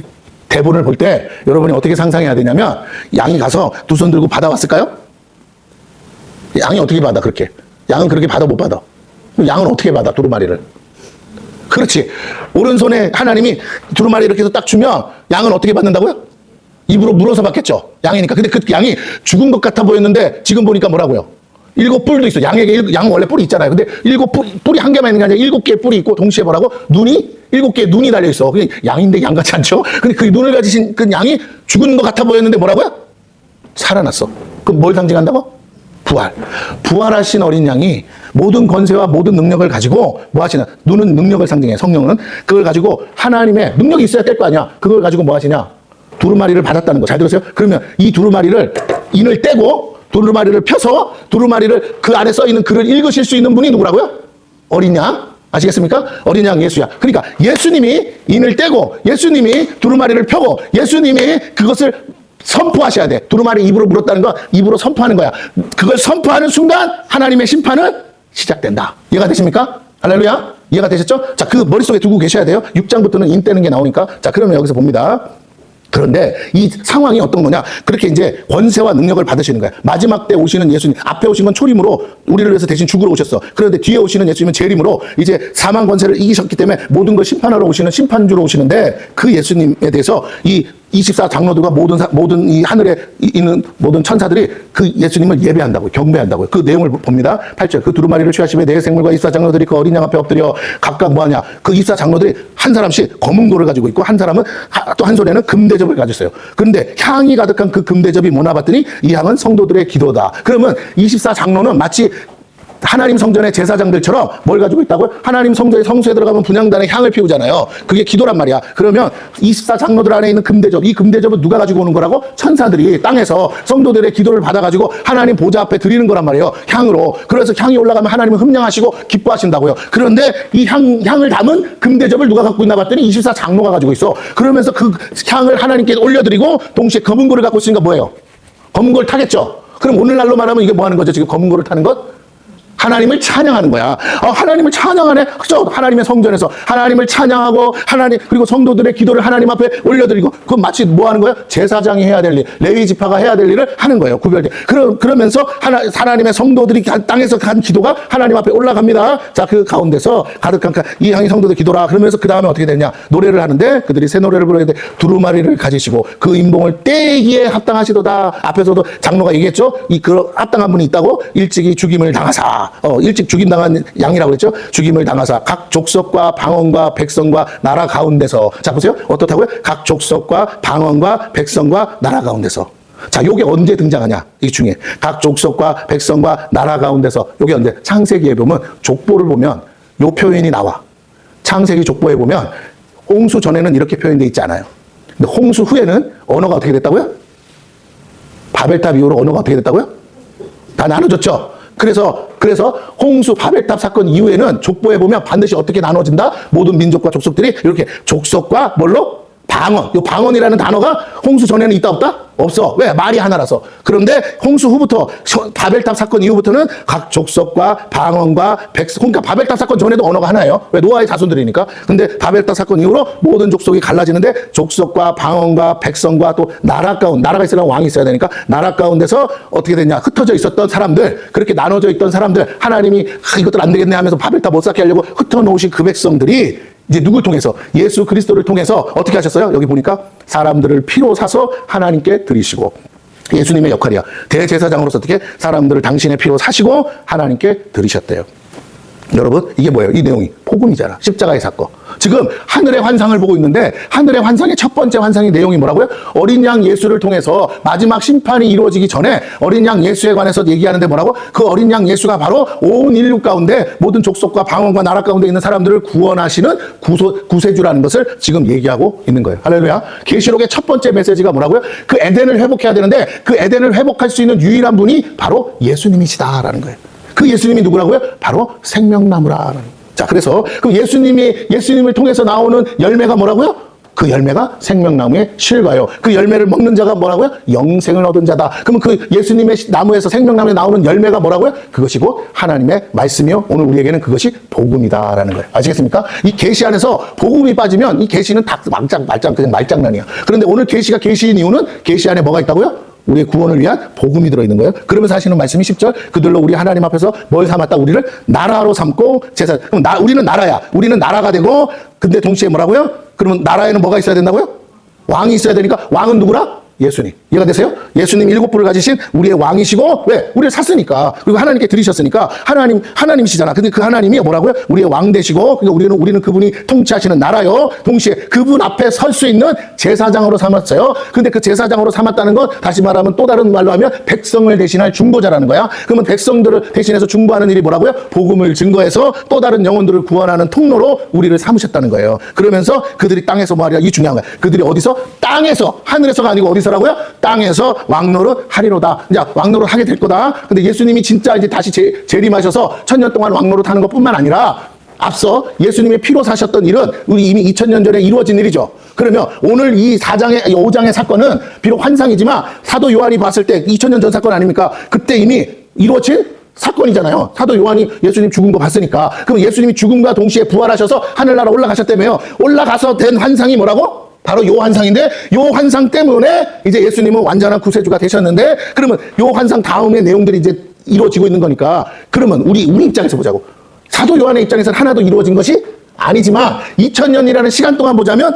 대본을 볼 때 여러분이 어떻게 상상해야 되냐면 양이 가서 두 손 들고 받아왔을까요? 양이 어떻게 받아, 그렇게? 양은 그렇게 받아, 못 받아? 양은 어떻게 받아, 두루마리를? 그렇지. 오른손에 하나님이 두루마리 이렇게 해서 딱 주면 양은 어떻게 받는다고요? 입으로 물어서 받겠죠. 양이니까. 근데 그 양이 죽은 것 같아 보였는데 지금 보니까 뭐라고요? 7뿔도 있어. 양은 원래 뿔이 있잖아요. 근데 뿔이 한 개만 있는 게 아니라 7개의 뿔이 있고 동시에 뭐라고? 7개의 눈이 달려 있어. 그게 양인데 양 같지 않죠? 근데 그 눈을 가지신 그 양이 죽은 것 같아 보였는데 뭐라고요? 살아났어. 그럼 뭘 상징한다고? 부활. 부활하신 어린 양이 모든 권세와 모든 능력을 가지고 뭐 하시냐? 눈은 능력을 상징해. 성령은 그걸 가지고 하나님의 능력이 있어야 될 거 아니야. 그걸 가지고 뭐 하시냐? 두루마리를 받았다는 거. 잘 들으세요? 그러면 이 두루마리를 인을 떼고 두루마리를 펴서 두루마리를 그 안에 써 있는 글을 읽으실 수 있는 분이 누구라고요? 어린 양. 아시겠습니까? 어린 양 예수야. 그러니까 예수님이 인을 떼고 예수님이 두루마리를 펴고 예수님이 그것을 선포하셔야 돼. 두루마리 입으로 물었다는 거 입으로 선포하는 거야. 그걸 선포하는 순간 하나님의 심판은 시작된다. 이해가 되십니까? 할렐루야. 이해가 되셨죠? 자, 그 머릿속에 두고 계셔야 돼요. 6장부터는 인 떼는 게 나오니까. 자, 그러면 여기서 봅니다. 그런데 이 상황이 어떤 거냐? 그렇게 이제 권세와 능력을 받으시는 거야. 마지막 때 오시는 예수님, 앞에 오신 건 초림으로 우리를 위해서 대신 죽으러 오셨어. 그런데 뒤에 오시는 예수님은 재림으로 이제 사망 권세를 이기셨기 때문에 모든 걸 심판하러 오시는 심판주로 오시는데 그 예수님에 대해서 이 24 장로들과 모든 이 하늘에 있는 모든 천사들이 그 예수님을 예배한다고요. 경배한다고요. 그 내용을 봅니다. 8절. 그 두루마리를 취하시며 네 생물과 24 장로들이 그 어린 양 앞에 엎드려 각각 뭐하냐? 그 24 장로들이 한 사람씩 검은 돌을 가지고 있고 한 사람은 또 한 손에는 금대접을 가지고 있어요. 그런데 향이 가득한 그 금대접이 뭐나 봤더니 이 향은 성도들의 기도다. 그러면 24 장로는 마치 하나님 성전의 제사장들처럼 뭘 가지고 있다고요? 하나님 성전의 성소에 들어가면 분향단에 향을 피우잖아요. 그게 기도란 말이야. 그러면 24 장로들 안에 있는 금대접, 이 금대접은 누가 가지고 오는 거라고? 천사들이 땅에서 성도들의 기도를 받아가지고 하나님 보좌 앞에 드리는 거란 말이에요. 향으로. 그래서 향이 올라가면 하나님은 흠냥하시고 기뻐하신다고요. 그런데 이 향을 담은 금대접을 누가 갖고 있나 봤더니 24 장로가 가지고 있어. 그러면서 그 향을 하나님께 올려드리고 동시에 검은 고를 갖고 있으니까 뭐예요? 검은 고를 타겠죠. 그럼 오늘날로 말하면 이게 뭐 하는 거죠? 지금 검은 고를 타는 것? 하나님을 찬양하는 거야. 하나님을 찬양하네. 그죠? 하나님의 성전에서 하나님을 찬양하고 그리고 성도들의 기도를 하나님 앞에 올려드리고 그건 마치 뭐 하는 거예요? 제사장이 해야 될 일, 레위 지파가 해야 될 일을 하는 거예요. 구별돼. 그러면서 하나님의 성도들이 땅에서 간 기도가 하나님 앞에 올라갑니다. 자, 그 가운데서 가득한 이 향이 성도들 기도라. 그러면서 그 다음에 어떻게 되냐? 노래를 하는데 그들이 새 노래를 부르야 돼. 두루마리를 가지시고 그 인봉을 떼기에 합당하시도다. 앞에서도 장로가 얘기했죠. 그 합당한 분이 있다고. 일찍이 죽임을 당하사. 일찍 죽임당한 양이라고 그랬죠. 죽임을 당하사 각 족속과 방언과 백성과 나라 가운데서. 자, 보세요. 어떻다고요? 각 족속과 방언과 백성과 나라 가운데서. 자, 요게 언제 등장하냐? 이 중에 각 족속과 백성과 나라 가운데서. 요게 언제? 창세기에 보면 족보를 보면 요 표현이 나와. 창세기 족보에 보면 홍수 전에는 이렇게 표현되어 있지 않아요. 근데 홍수 후에는 언어가 어떻게 됐다고요? 바벨탑 이후로 언어가 어떻게 됐다고요? 다 나눠졌죠. 그래서 홍수 바벨탑 사건 이후에는 족보에 보면 반드시 어떻게 나눠진다? 모든 민족과 족속들이 이렇게 족속과 뭘로? 방언. 이 방언이라는 단어가 홍수 전에는 있다 없다? 없어. 왜? 말이 하나라서. 그런데 홍수 후부터 바벨탑 사건 이후부터는 각 족속과 방언과 백성, 그러니까 바벨탑 사건 전에도 언어가 하나예요. 왜? 노아의 자손들이니까. 근데 바벨탑 사건 이후로 모든 족속이 갈라지는데 족속과 방언과 백성과 또 나라가 있으려면 왕이 있어야 되니까 나라 가운데서 어떻게 됐냐? 흩어져 있었던 사람들, 그렇게 나눠져 있던 사람들, 하나님이 이것들 안 되겠네 하면서 바벨탑 못 쌓게 하려고 흩어놓으신 그 백성들이 이제 누굴 통해서? 예수 그리스도를 통해서 어떻게 하셨어요? 여기 보니까 사람들을 피로 사서 하나님께 드리시고, 예수님의 역할이야. 대제사장으로서 어떻게 사람들을 당신의 피로 사시고 하나님께 드리셨대요. 여러분, 이게 뭐예요? 이 내용이 복음이잖아. 십자가의 사건. 지금 하늘의 환상을 보고 있는데 하늘의 환상의 첫 번째 환상의 내용이 뭐라고요? 어린 양 예수를 통해서 마지막 심판이 이루어지기 전에 어린 양 예수에 관해서 얘기하는데 뭐라고? 그 어린 양 예수가 바로 온 인류 가운데 모든 족속과 방언과 나라 가운데 있는 사람들을 구원하시는 구세주라는 것을 지금 얘기하고 있는 거예요. 할렐루야. 계시록의 첫 번째 메시지가 뭐라고요? 그 에덴을 회복해야 되는데 그 에덴을 회복할 수 있는 유일한 분이 바로 예수님이시다라는 거예요. 그 예수님이 누구라고요? 바로 생명나무라는. 자, 그래서 그럼 예수님을 통해서 나오는 열매가 뭐라고요? 그 열매가 생명나무의 실과요. 그 열매를 먹는 자가 뭐라고요? 영생을 얻은 자다. 그러면 그 예수님의 나무에서 생명나무에 나오는 열매가 뭐라고요? 그것이고 하나님의 말씀이요. 오늘 우리에게는 그것이 복음이다라는 거예요. 아시겠습니까? 이 계시 안에서 복음이 빠지면 이 계시는 다 그냥 말장난이야. 그런데 오늘 계시가 계시인 이유는 계시 안에 뭐가 있다고요? 우리의 구원을 위한 복음이 들어있는 거예요. 그러면서 하시는 말씀이 10절, 그들로 우리 하나님 앞에서 뭘 삼았다? 우리를 나라로 삼고 제사. 그럼 우리는 나라야. 우리는 나라가 되고, 근데 동시에 뭐라고요? 그러면 나라에는 뭐가 있어야 된다고요? 왕이 있어야 되니까 왕은 누구라? 예수님. 이해가 되세요? 예수님 7부를 가지신 우리의 왕이시고, 왜? 우리를 샀으니까. 그리고 하나님께 드리셨으니까. 하나님이시잖아. 근데 그 하나님이 뭐라고요? 우리의 왕 되시고, 그러니까 우리는 그분이 통치하시는 나라요. 동시에 그분 앞에 설 수 있는 제사장으로 삼았어요. 근데 그 제사장으로 삼았다는 건 다시 말하면 또 다른 말로 하면 백성을 대신할 중보자라는 거야. 그러면 백성들을 대신해서 중보하는 일이 뭐라고요? 복음을 증거해서 또 다른 영혼들을 구원하는 통로로 우리를 삼으셨다는 거예요. 그러면서 그들이 땅에서 뭐 하리라? 이 중요한 거야. 그들이 어디서? 땅에서, 하늘에서가 아니고 어디서라고요? 땅에서 왕노릇 하리로다. 이제 왕노릇 하게 될 거다. 근데 예수님이 진짜 이제 다시 재림하셔서 1000년 동안 왕노릇 하는 것뿐만 아니라 앞서 예수님의 피로 사셨던 일은 우리 이미 2000년 전에 이루어진 일이죠. 그러면 오늘 이 5장의 사건은 비록 환상이지만 사도 요한이 봤을 때 2000년 전 사건 아닙니까? 그때 이미 이루어진 사건이잖아요. 사도 요한이 예수님 죽은 거 봤으니까. 그럼 예수님이 죽음과 동시에 부활하셔서 하늘나라 올라가셨다며요. 올라가서 된 환상이 뭐라고? 바로 요 환상인데, 요 환상 때문에 이제 예수님은 완전한 구세주가 되셨는데, 그러면 요 환상 다음의 내용들이 이제 이루어지고 있는 거니까, 그러면 우리 입장에서 보자고. 사도 요한의 입장에서는 하나도 이루어진 것이 아니지만 2000년이라는 시간 동안 보자면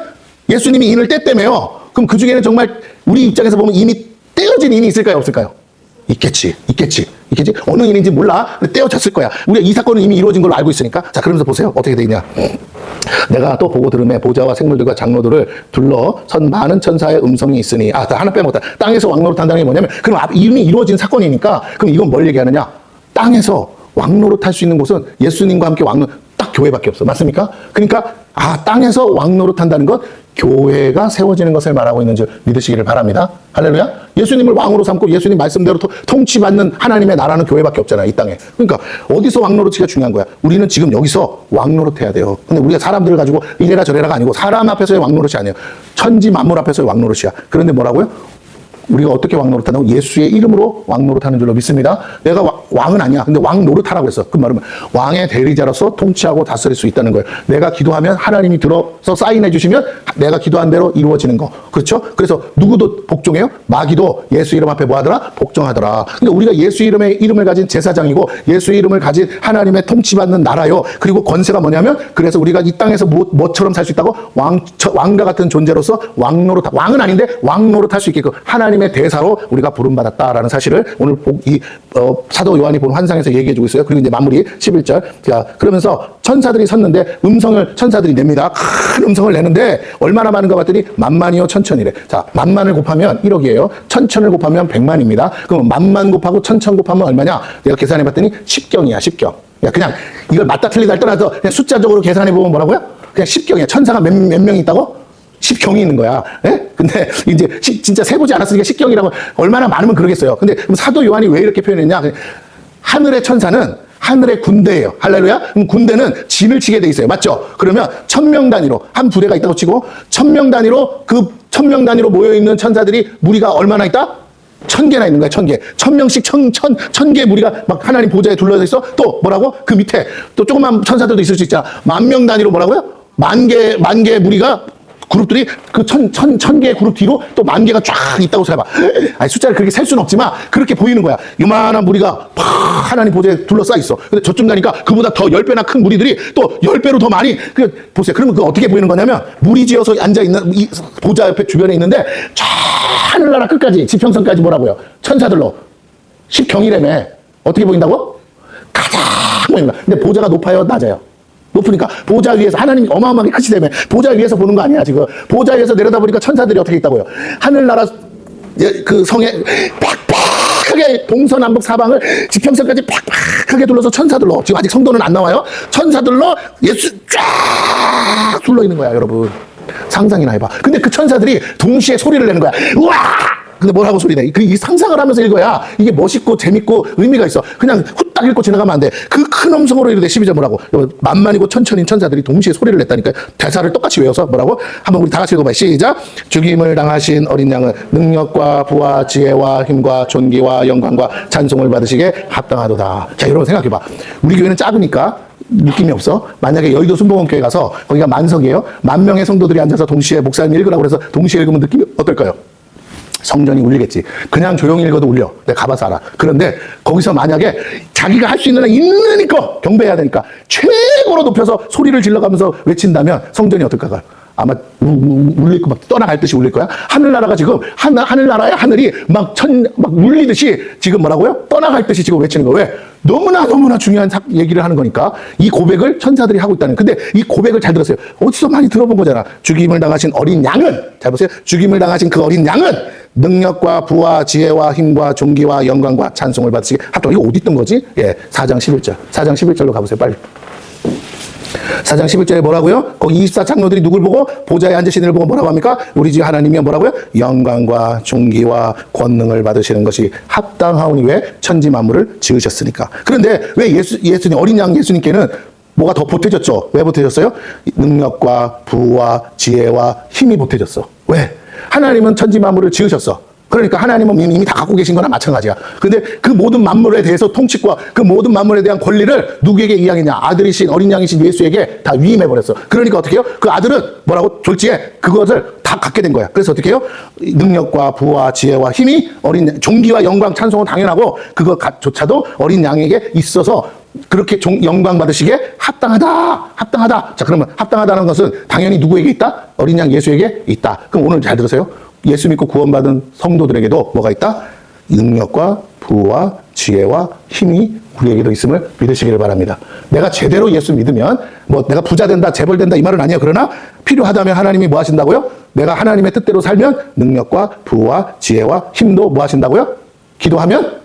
예수님이 인을 뗐다며요. 그럼 그 중에는 정말 우리 입장에서 보면 이미 떼어진 인이 있을까요? 없을까요? 있겠지. 어느 인인지 몰라. 근데 떼어졌을 거야. 우리가 이 사건은 이미 이루어진 걸로 알고 있으니까. 자, 그러면서 보세요. 어떻게 되냐. 내가 또 보고 들음에 보좌와 생물들과 장로들을 둘러 선 많은 천사의 음성이 있으니. 하나 빼먹었다. 땅에서 왕노릇 한다는 게 뭐냐면, 그럼 이미 이루어진 사건이니까, 그럼 이건 뭘 얘기하느냐. 땅에서 왕노릇 할 수 있는 곳은 예수님과 함께 딱 교회밖에 없어. 맞습니까? 그러니까 땅에서 왕노릇 한다는 건 교회가 세워지는 것을 말하고 있는 줄 믿으시기를 바랍니다. 할렐루야. 예수님을 왕으로 삼고 예수님 말씀대로 통치받는 하나님의 나라는 교회밖에 없잖아요, 이 땅에. 그러니까 어디서 왕노릇이가 중요한 거야. 우리는 지금 여기서 왕노릇 해야 돼요. 근데 우리가 사람들을 가지고 이래라 저래라가 아니고 사람 앞에서의 왕노릇이 아니에요. 천지 만물 앞에서의 왕노릇이야. 그런데 뭐라고요? 우리가 어떻게 왕노릇하냐고? 예수의 이름으로 왕노릇하는 줄로 믿습니다. 내가 왕은 아니야. 근데 왕노릇하라고 했어. 그 말은 왕의 대리자로서 통치하고 다스릴 수 있다는 거예요. 내가 기도하면 하나님이 들어서 사인해 주시면 내가 기도한 대로 이루어지는 거. 그렇죠? 그래서 누구도 복종해요? 마귀도 예수 이름 앞에 뭐 하더라? 복종하더라. 근데 우리가 예수 이름을 가진 제사장이고 예수 이름을 가진 하나님의 통치받는 나라요. 그리고 권세가 뭐냐면, 그래서 우리가 이 땅에서 뭐처럼 살 수 있다고? 왕과 같은 존재로서 왕은 아닌데 왕노릇 할 수 있게끔 하나님의 대사로 우리가 부름받았다라는 사실을 오늘 사도 요한이 본 환상에서 얘기해주고 있어요. 그리고 이제 마무리 11절. 자, 그러면서 천사들이 섰는데 음성을 천사들이 냅니다. 큰 음성을 내는데 얼마나 많은가 봤더니 만만이요 천천이래. 자, 만만을 곱하면 1억이에요. 천천을 곱하면 100만입니다. 그럼 만만 곱하고 천천 곱하면 얼마냐? 내가 계산해봤더니 10경이야, 10경. 그냥 이걸 맞다 틀리다 할 떠나서 그냥 숫자적으로 계산해보면 뭐라고요? 그냥 10경이야. 천사가 몇 명이 있다고? 10경이 있는 거야. 예? 근데 이제 진짜 세보지 않았으니까 10경이라고 얼마나 많으면 그러겠어요. 근데 그럼 사도 요한이 왜 이렇게 표현했냐? 하늘의 천사는 하늘의 군대예요. 할렐루야. 그럼 군대는 진을 치게 돼 있어요. 맞죠? 그러면 1000명 단위로 한 부대가 있다고 치고 1000명 단위로 그 1000명 단위로 모여 있는 천사들이 무리가 얼마나 있다? 1000개나 있는 거야. 1000개. 1000명씩 1000개 무리가 막 하나님 보좌에 둘러져 있어. 또 뭐라고? 그 밑에 또 조그만 천사들도 있을 수 있잖아. 10,000명 단위로 뭐라고요? 만 개 무리가 그룹들이 그 1000개의 그룹 뒤로 또 10,000개가 쫙 있다고 생각해봐. 아니, 숫자를 그렇게 셀 수는 없지만 그렇게 보이는 거야. 요만한 무리가 팍 하나님 보좌에 둘러싸여 있어. 근데 저쯤 가니까 그보다 더 10배나 큰 무리들이 또 10배로 더 많이, 보세요. 그러면 그거 어떻게 보이는 거냐면 무리 지어서 앉아있는 이 보좌 옆에 주변에 있는데 저 하늘나라 끝까지 지평선까지 뭐라고요? 천사들로 10경이라며 어떻게 보인다고? 가장 보이는 거야. 근데 보좌가 높아요? 낮아요? 높으니까 보좌 위에서 하나님이 어마어마하게 크시다며 보좌 위에서 보는 거 아니야 지금. 보좌 위에서 내려다보니까 천사들이 어떻게 있다고요? 하늘나라 그 성에 팍팍하게 동서남북 사방을 지평선까지 팍팍하게 둘러서 천사들로, 지금 아직 성도는 안 나와요, 천사들로 예수 쫙 둘러 있는 거야 여러분. 상상이나 해봐. 근데 그 천사들이 동시에 소리를 내는 거야. 우와! 근데 뭐라고 소리 내? 이 상상을 하면서 읽어야 이게 멋있고 재밌고 의미가 있어. 그냥 후딱 읽고 지나가면 안 돼. 그 큰 음성으로 이르되 12절 뭐라고? 만만이고 천천인 천사들이 동시에 소리를 냈다니까요. 대사를 똑같이 외워서 뭐라고? 한번 우리 다 같이 읽어봐요. 시작. 죽임을 당하신 어린 양은 능력과 부와 지혜와 힘과 존귀와 영광과 찬송을 받으시게 합당하도다. 자, 여러분 생각해봐. 우리 교회는 작으니까 느낌이 없어. 만약에 여의도 순복음교회 가서 거기가 만석이에요. 10,000명의 성도들이 앉아서 동시에 목사님 읽으라고 그래서 동시에 읽으면 느낌이 어떨까요? 성전이 울리겠지. 그냥 조용히 읽어도 울려. 내가 가봐서 알아. 그런데 거기서 만약에 자기가 할 수 있는 한 있으니까 경배해야 되니까 최고로 높여서 소리를 질러가면서 외친다면 성전이 어떨까요? 아마 울릴 거, 막 떠나갈 듯이 울릴 거야. 하늘나라가 지금 하늘나라의 하늘이 막 울리듯이 지금 뭐라고요? 떠나갈 듯이 지금 외치는 거. 왜? 너무나 중요한 얘기를 하는 거니까. 이 고백을 천사들이 하고 있다는. 근데 이 고백을 잘 들었어요. 어디서 많이 들어본 거잖아. 죽임을 당하신 어린 양은, 잘 보세요. 죽임을 당하신 그 어린 양은 능력과 부와 지혜와 힘과 존귀와 영광과 찬송을 받으시게 합당. 이거 어디 있던 거지? 예, 4장 11절. 4장 11절로 가보세요. 빨리. 4장 11절에 뭐라고요? 거기 24장로들이 누굴 보고? 보좌에 앉으신 이를 보고 뭐라고 합니까? 우리 주 하나님이 뭐라고요? 영광과 존귀와 권능을 받으시는 것이 합당하오니 왜? 천지 만물을 지으셨으니까. 그런데 왜 예수님, 어린 양 예수님께는 뭐가 더 보태졌죠? 왜 보태졌어요? 능력과 부와 지혜와 힘이 보태졌어. 왜? 하나님은 천지 만물을 지으셨어. 그러니까 하나님은 이미 다 갖고 계신 거나 마찬가지야. 근데 그 모든 만물에 대해서 통치과 그 모든 만물에 대한 권리를 누구에게 이양했냐? 아들이신 어린 양이신 예수에게 다 위임해버렸어. 그러니까 어떻게 해요? 그 아들은 뭐라고? 졸지에 그것을 다 갖게 된 거야. 그래서 어떻게 해요? 능력과 부와 지혜와 힘이 어린 존귀와 영광 찬송은 당연하고 그것조차도 어린 양에게 있어서 그렇게 영광 받으시기에 합당하다. 자, 그러면 합당하다는 것은 당연히 누구에게 있다? 어린 양 예수에게 있다. 그럼 오늘 잘 들으세요. 예수 믿고 구원받은 성도들에게도 뭐가 있다? 능력과 부와 지혜와 힘이 우리에게도 있음을 믿으시기를 바랍니다. 내가 제대로 예수 믿으면 뭐 내가 부자 된다, 재벌 된다 이 말은 아니에요. 그러나 필요하다면 하나님이 뭐 하신다고요? 내가 하나님의 뜻대로 살면 능력과 부와 지혜와 힘도 뭐 하신다고요? 기도하면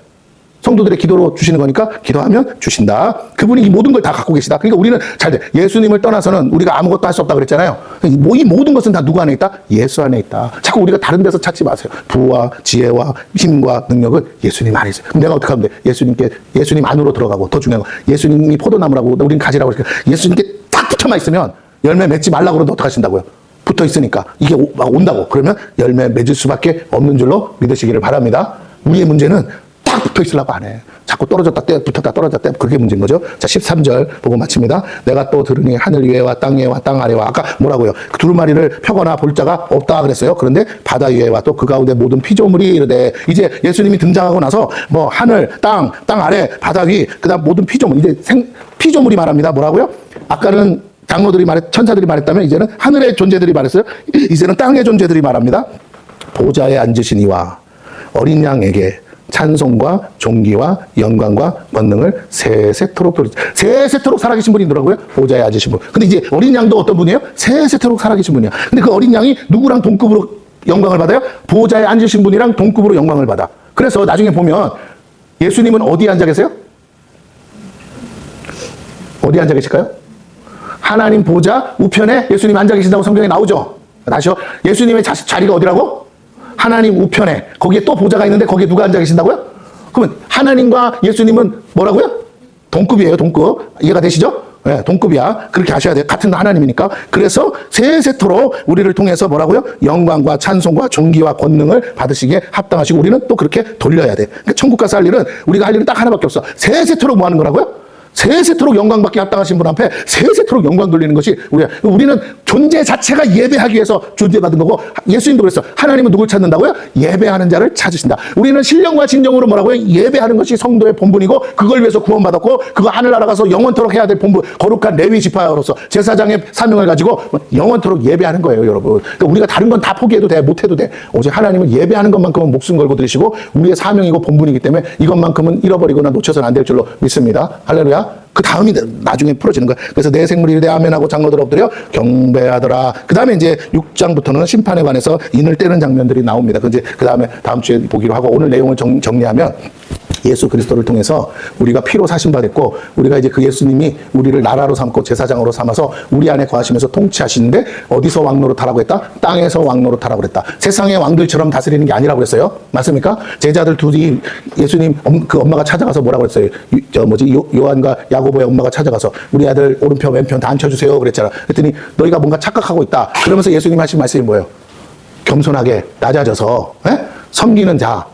성도들의 기도로 주시는 거니까 기도하면 주신다. 그분이 이 모든 걸 다 갖고 계시다. 그러니까 우리는 잘 돼. 예수님을 떠나서는 우리가 아무것도 할 수 없다 그랬잖아요. 이 모든 것은 다 누구 안에 있다? 예수 안에 있다. 자꾸 우리가 다른 데서 찾지 마세요. 부와 지혜와 힘과 능력은 예수님 안에 있어요. 그럼 내가 어떻게 하면 돼? 예수님 안으로 들어가고, 더 중요한 거, 예수님이 포도나무라고 우리는 가지라고 그러니까 예수님께 딱 붙어만 있으면 열매 맺지 말라고 그러는데 어떻게 하신다고요? 붙어 있으니까 이게 막 온다고. 그러면 열매 맺을 수밖에 없는 줄로 믿으시기를 바랍니다. 우리의 문제는 딱 붙어 있으려고 안 해. 자꾸 떨어졌다 떼, 붙었다 떨어졌다 떼. 그게 문제인 거죠. 자, 13절 보고 마칩니다. 내가 또 들으니 하늘 위에와 땅 위에와 땅 아래와, 아까 뭐라고요? 그 두루마리를 펴거나 볼 자가 없다 그랬어요. 그런데 바다 위에와 또 그 가운데 모든 피조물이 이르되, 이제 예수님이 등장하고 나서 뭐 하늘, 땅 아래, 바다 위, 그다음 모든 피조물, 이제 피조물이 말합니다. 뭐라고요? 아까는 천사들이 말했다면 이제는 하늘의 존재들이 말했어요. 이제는 땅의 존재들이 말합니다. 보좌에 앉으신 이와 어린 양에게 찬송과 존귀와 영광과 권능을 세세토록 돌리자. 세세토록 살아계신 분이 누구라고요? 보좌에 앉으신 분. 근데 이제 어린 양도 어떤 분이에요? 세세토록 살아계신 분이야. 근데 그 어린 양이 누구랑 동급으로 영광을 받아요? 보좌에 앉으신 분이랑 동급으로 영광을 받아. 그래서 나중에 보면 예수님은 어디에 앉아 계세요? 어디에 앉아 계실까요? 하나님 보좌 우편에 예수님이 앉아 계신다고 성경에 나오죠. 다시요. 예수님의 자리가 어디라고? 하나님 우편에. 거기에 또 보좌가 있는데 거기에 누가 앉아 계신다고요? 그러면 하나님과 예수님은 뭐라고요? 동급이에요, 동급. 이해가 되시죠? 네, 동급이야. 그렇게 하셔야 돼요. 같은 하나님이니까. 그래서 세세토록 우리를 통해서 뭐라고요? 영광과 찬송과 존귀와 권능을 받으시기에 합당하시고 우리는 또 그렇게 돌려야 돼. 그러니까 천국 가서 할 일은 우리가 할 일은 딱 하나밖에 없어. 세세토록 뭐 하는 거라고요? 세세토록 영광받기 합당하신 분 앞에 세세토록 영광 돌리는 것이 우리는 존재 자체가 예배하기 위해서 존재받은 거고 예수님도 그랬어. 하나님은 누굴 찾는다고요? 예배하는 자를 찾으신다. 우리는 신령과 진정으로 뭐라고요? 예배하는 것이 성도의 본분이고 그걸 위해서 구원받았고 그거 하늘나라 가서 영원토록 해야 될 본분 거룩한 레위 지파로서 제사장의 사명을 가지고 영원토록 예배하는 거예요, 여러분. 그러니까 우리가 다른 건 다 포기해도 돼, 못해도 돼. 오직 하나님은 예배하는 것만큼은 목숨 걸고 들으시고 우리의 사명이고 본분이기 때문에 이것만큼은 잃어버리거나 놓쳐서는 안 될 줄로 믿습니다. 할렐루야. 그 다음이 나중에 풀어지는 거야. 그래서 내 생물이 내 아멘하고 장로들 엎드려 경배하더라. 그 다음에 이제 6장부터는 심판에 관해서 인을 떼는 장면들이 나옵니다. 그 다음에 다음 주에 보기로 하고 오늘 내용을 정리하면 예수 그리스도를 통해서 우리가 피로 사신받았고 우리가 이제 그 예수님이 우리를 나라로 삼고 제사장으로 삼아서 우리 안에 거하시면서 통치하시는데 어디서 왕노릇하라고 했다? 땅에서 왕노릇하라고 그랬다. 세상의 왕들처럼 다스리는 게 아니라고 그랬어요. 맞습니까? 제자들 둘이 예수님 그 엄마가 찾아가서 뭐라고 그랬어요? 요한과 야고보의 엄마가 찾아가서 우리 아들 오른편 왼편 다 앉혀주세요 그랬잖아. 그랬더니 너희가 뭔가 착각하고 있다. 그러면서 예수님 하신 말씀이 뭐예요? 겸손하게 낮아져서 섬기는 자,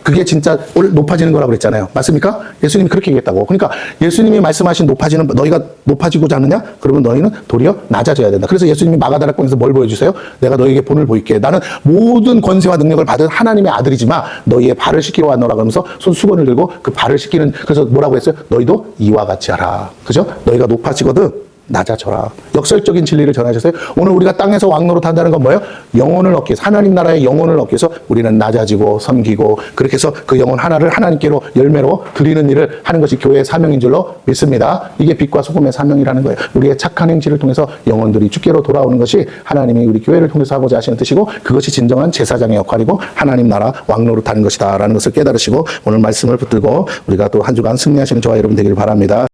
그게 진짜 높아지는 거라고 그랬잖아요. 맞습니까? 예수님이 그렇게 얘기했다고. 그러니까 예수님이 말씀하신 높아지는, 너희가 높아지고자 하느냐? 그러면 너희는 도리어 낮아져야 된다. 그래서 예수님이 마가다락방에서 뭘 보여주세요? 내가 너희에게 본을 보일게. 나는 모든 권세와 능력을 받은 하나님의 아들이지만 너희의 발을 씻기러 왔노라 그러면서 손수건을 들고 그 발을 씻기는, 그래서 뭐라고 했어요? 너희도 이와 같이 하라. 그죠? 너희가 높아지거든 낮아져라. 역설적인 진리를 전하셨어요. 오늘 우리가 땅에서 왕노릇 한다는 건 뭐예요? 영혼을 얻기 위해서, 하나님 나라의 영혼을 얻기 위해서 우리는 낮아지고 섬기고 그렇게 해서 그 영혼 하나를 하나님께로 열매로 드리는 일을 하는 것이 교회의 사명인 줄로 믿습니다. 이게 빛과 소금의 사명이라는 거예요. 우리의 착한 행실을 통해서 영혼들이 주께로 돌아오는 것이 하나님이 우리 교회를 통해서 하고자 하시는 뜻이고 그것이 진정한 제사장의 역할이고 하나님 나라 왕노릇 하는 것이다 라는 것을 깨달으시고 오늘 말씀을 붙들고 우리가 또 한 주간 승리하시는 저와 여러분 되기를 바랍니다.